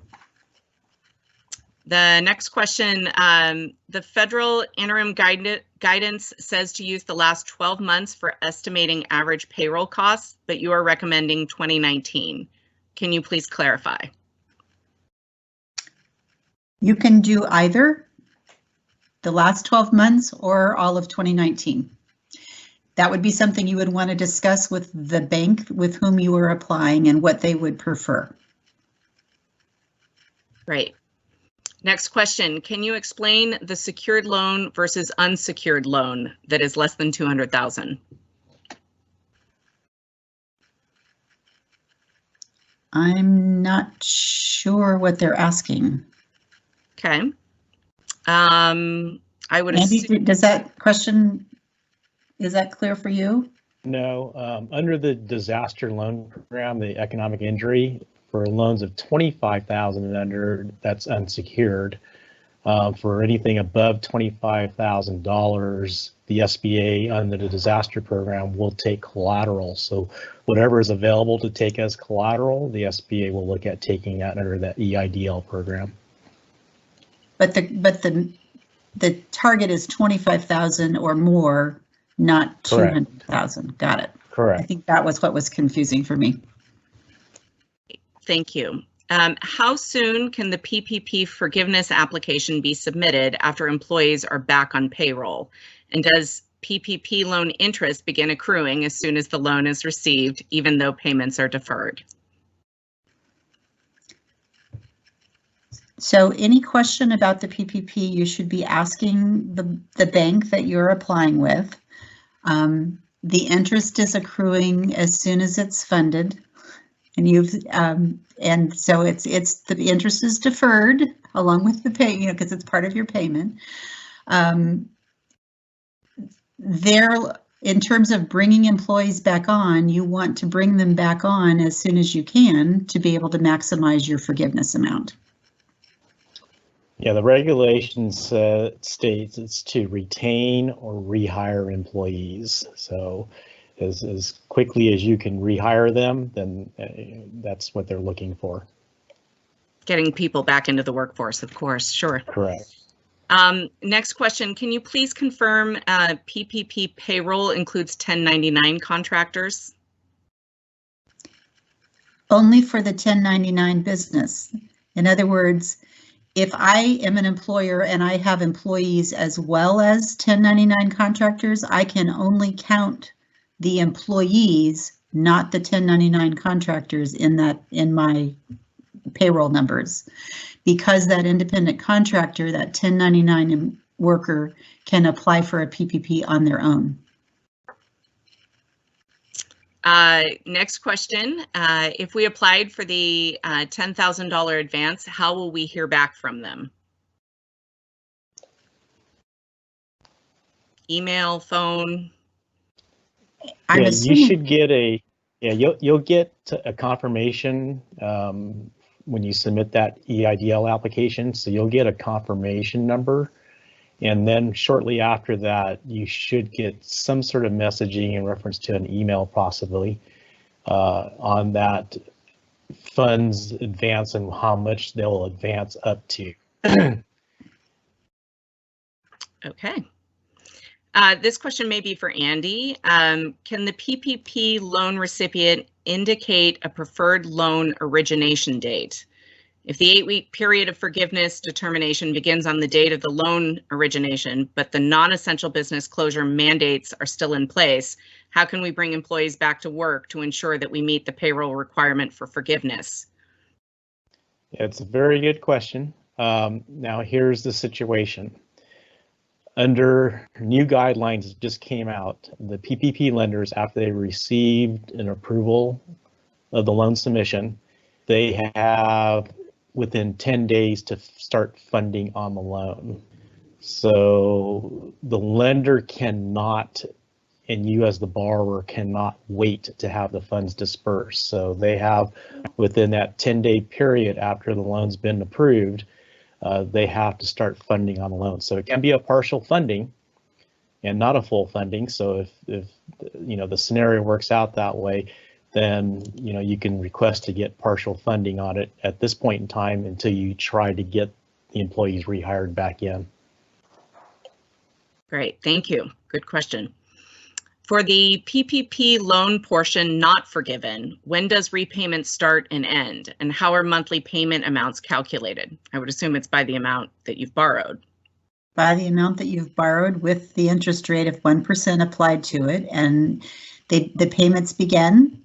The next question, the federal interim guidance says to use the last 12 months for estimating average payroll costs, but you are recommending 2019. Can you please clarify? You can do either the last 12 months or all of 2019. That would be something you would want to discuss with the bank with whom you are applying and what they would prefer. Great. Next question, can you explain the secured loan versus unsecured loan that is less than 200,000? I'm not sure what they're asking. Okay. I would assume. Does that question, is that clear for you? No, under the disaster loan program, the economic injury, for loans of 25,000 and under, that's unsecured. For anything above $25,000, the SBA under the disaster program will take collateral. So whatever is available to take as collateral, the SBA will look at taking that under that EIDL program. But the target is 25,000 or more, not 200,000. Got it. Correct. I think that was what was confusing for me. Thank you. How soon can the PPP forgiveness application be submitted after employees are back on payroll? And does PPP loan interest begin accruing as soon as the loan is received, even though payments are deferred? So any question about the PPP, you should be asking the bank that you're applying with. The interest is accruing as soon as it's funded. And and so it's the interest is deferred along with the pay, because it's part of your payment. In terms of bringing employees back on, you want to bring them back on as soon as you can to be able to maximize your forgiveness amount. Yeah, the regulations states it's to retain or rehire employees. So as quickly as you can rehire them, then that's what they're looking for. Getting people back into the workforce, of course, sure. Correct. Next question, can you please confirm PPP payroll includes 1099 contractors? Only for the 1099 business. In other words, if I am an employer and I have employees as well as 1099 contractors, I can only count the employees, not the 1099 contractors in my payroll numbers. Because that independent contractor, that 1099 worker, can apply for a PPP on their own. Next question. If we applied for the $10,000 advance, how will we hear back from them? Email, phone? Yeah, you should get you'll get a confirmation when you submit that EIDL application. So you'll get a confirmation number. And then shortly after that, you should get some sort of messaging in reference to an email possibly on that funds advance and how much they'll advance up to. Okay. This question may be for Andy. Can the PPP loan recipient indicate a preferred loan origination date? If the 8-week period of forgiveness determination begins on the date of the loan origination, but the non-essential business closure mandates are still in place, how can we bring employees back to work to ensure that we meet the payroll requirement for forgiveness? It's a very good question. Now here's the situation. Under new guidelines that just came out, the PPP lenders, after they received an approval of the loan submission, they have within 10 days to start funding on the loan. So the lender cannot, and you as the borrower cannot wait to have the funds dispersed. So they have within that 10-day period after the loan's been approved, they have to start funding on the loan. So it can be a partial funding and not a full funding. So if you know the scenario works out that way, then you can request to get partial funding on it at this point in time until you try to get the employees rehired back in. Great, thank you. Good question. For the PPP loan portion not forgiven, when does repayment start and end? And how are monthly payment amounts calculated? I would assume it's by the amount that you've borrowed. By the amount that you've borrowed with the interest rate of 1% applied to it, and the payments begin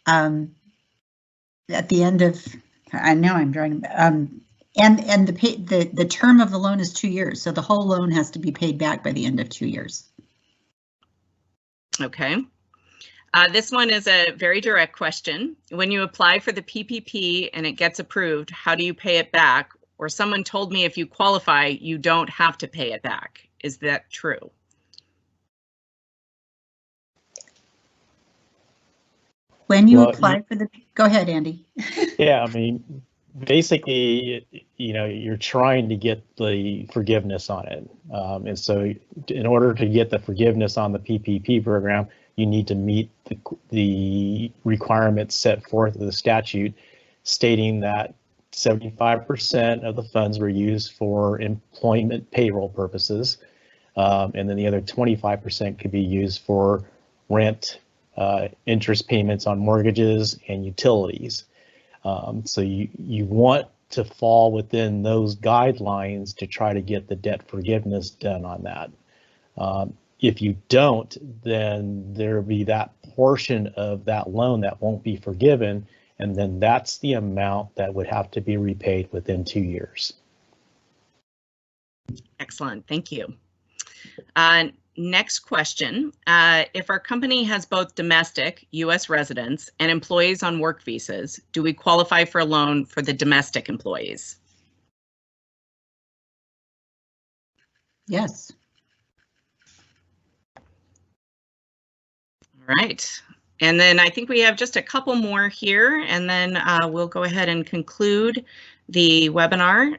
at the end of, I know I'm drawing, and the term of the loan is 2 years, so the whole loan has to be paid back by the end of 2 years. Okay. This one is a very direct question. When you apply for the PPP and it gets approved, how do you pay it back? Or someone told me if you qualify, you don't have to pay it back. Is that true? When you apply for the, go ahead, Andy. Yeah, I mean, basically, you're trying to get the forgiveness on it. And so in order to get the forgiveness on the PPP program, you need to meet the requirements set forth in the statute stating that 75% of the funds were used for employment payroll purposes. And then the other 25% could be used for rent, interest payments on mortgages and utilities. So you want to fall within those guidelines to try to get the debt forgiveness done on that. If you don't, then there'll be that portion of that loan that won't be forgiven, and then that's the amount that would have to be repaid within 2 years. Excellent, thank you. Next question. If our company has both domestic U.S. residents and employees on work visas, do we qualify for a loan for the domestic employees? Yes. All right. And then I think we have just a couple more here, and then we'll go ahead and conclude the webinar.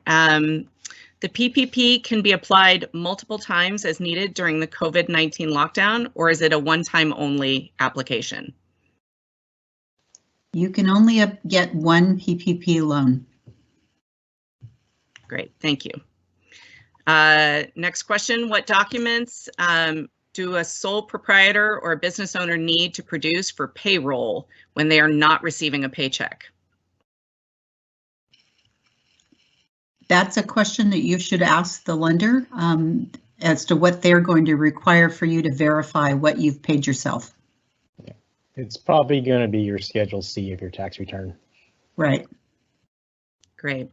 The PPP can be applied multiple times as needed during the COVID-19 lockdown, or is it a one-time only application? You can only get one PPP loan. Great, thank you. Next question, what documents do a sole proprietor or a business owner need to produce for payroll when they are not receiving a paycheck? That's a question that you should ask the lender as to what they're going to require for you to verify what you've paid yourself. Yeah. It's probably going to be your Schedule C of your tax return. Right. Great.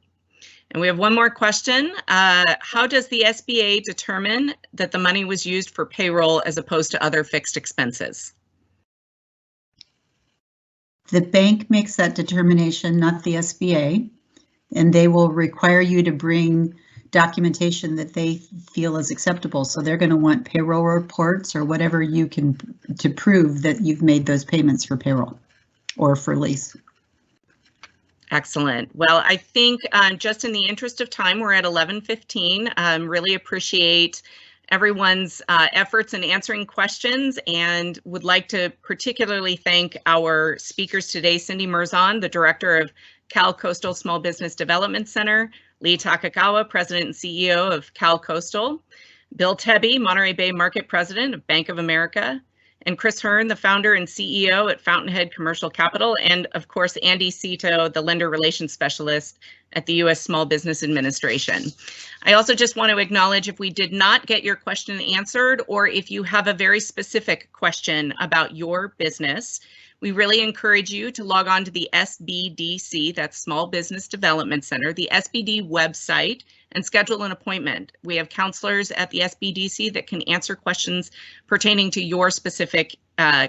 And we have one more question. How does the SBA determine that the money was used for payroll as opposed to other fixed expenses? The bank makes that determination, not the SBA, and they will require you to bring documentation that they feel is acceptable. So they're going to want payroll reports or whatever you can to prove that you've made those payments for payroll or for lease. Excellent. Well, I think just in the interest of time, we're at 11:15. Really appreciate everyone's efforts in answering questions and would like to particularly thank our speakers today, Cindy Merzon, the Director of Cal Coastal Small Business Development Center, Lee Takikawa, President and CEO of Cal Coastal, Bill Tebbe, Monterey Bay Market President of Bank of America, and Chris Hurn, the founder and CEO at Fountainhead Commercial Capital, and of course, Andy Seeto, the Lender Relations Specialist at the U.S. Small Business Administration. I also just want to acknowledge if we did not get your question answered, or if you have a very specific question about your business, we really encourage you to log on to the SBDC, that's Small Business Development Center, the SBD website, and schedule an appointment. We have counselors at the SBDC that can answer questions pertaining to your specific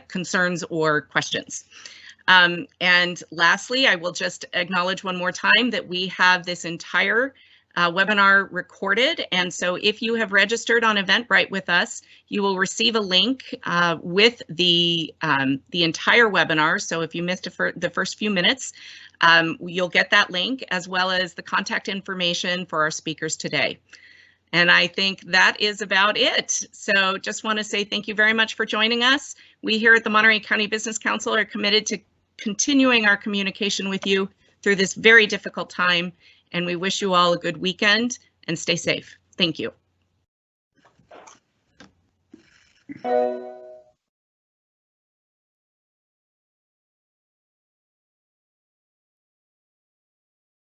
concerns or questions. And lastly, I will just acknowledge one more time that we have this entire webinar recorded. And so if you have registered on Eventbrite with us, you will receive a link with the entire webinar. So if you missed the first few minutes, you'll get that link as well as the contact information for our speakers today. And I think that is about it. So just want to say thank you very much for joining us. We here at the Monterey County Business Council are committed to continuing our communication with you through this very difficult time. And we wish you all a good weekend and stay safe. Thank you.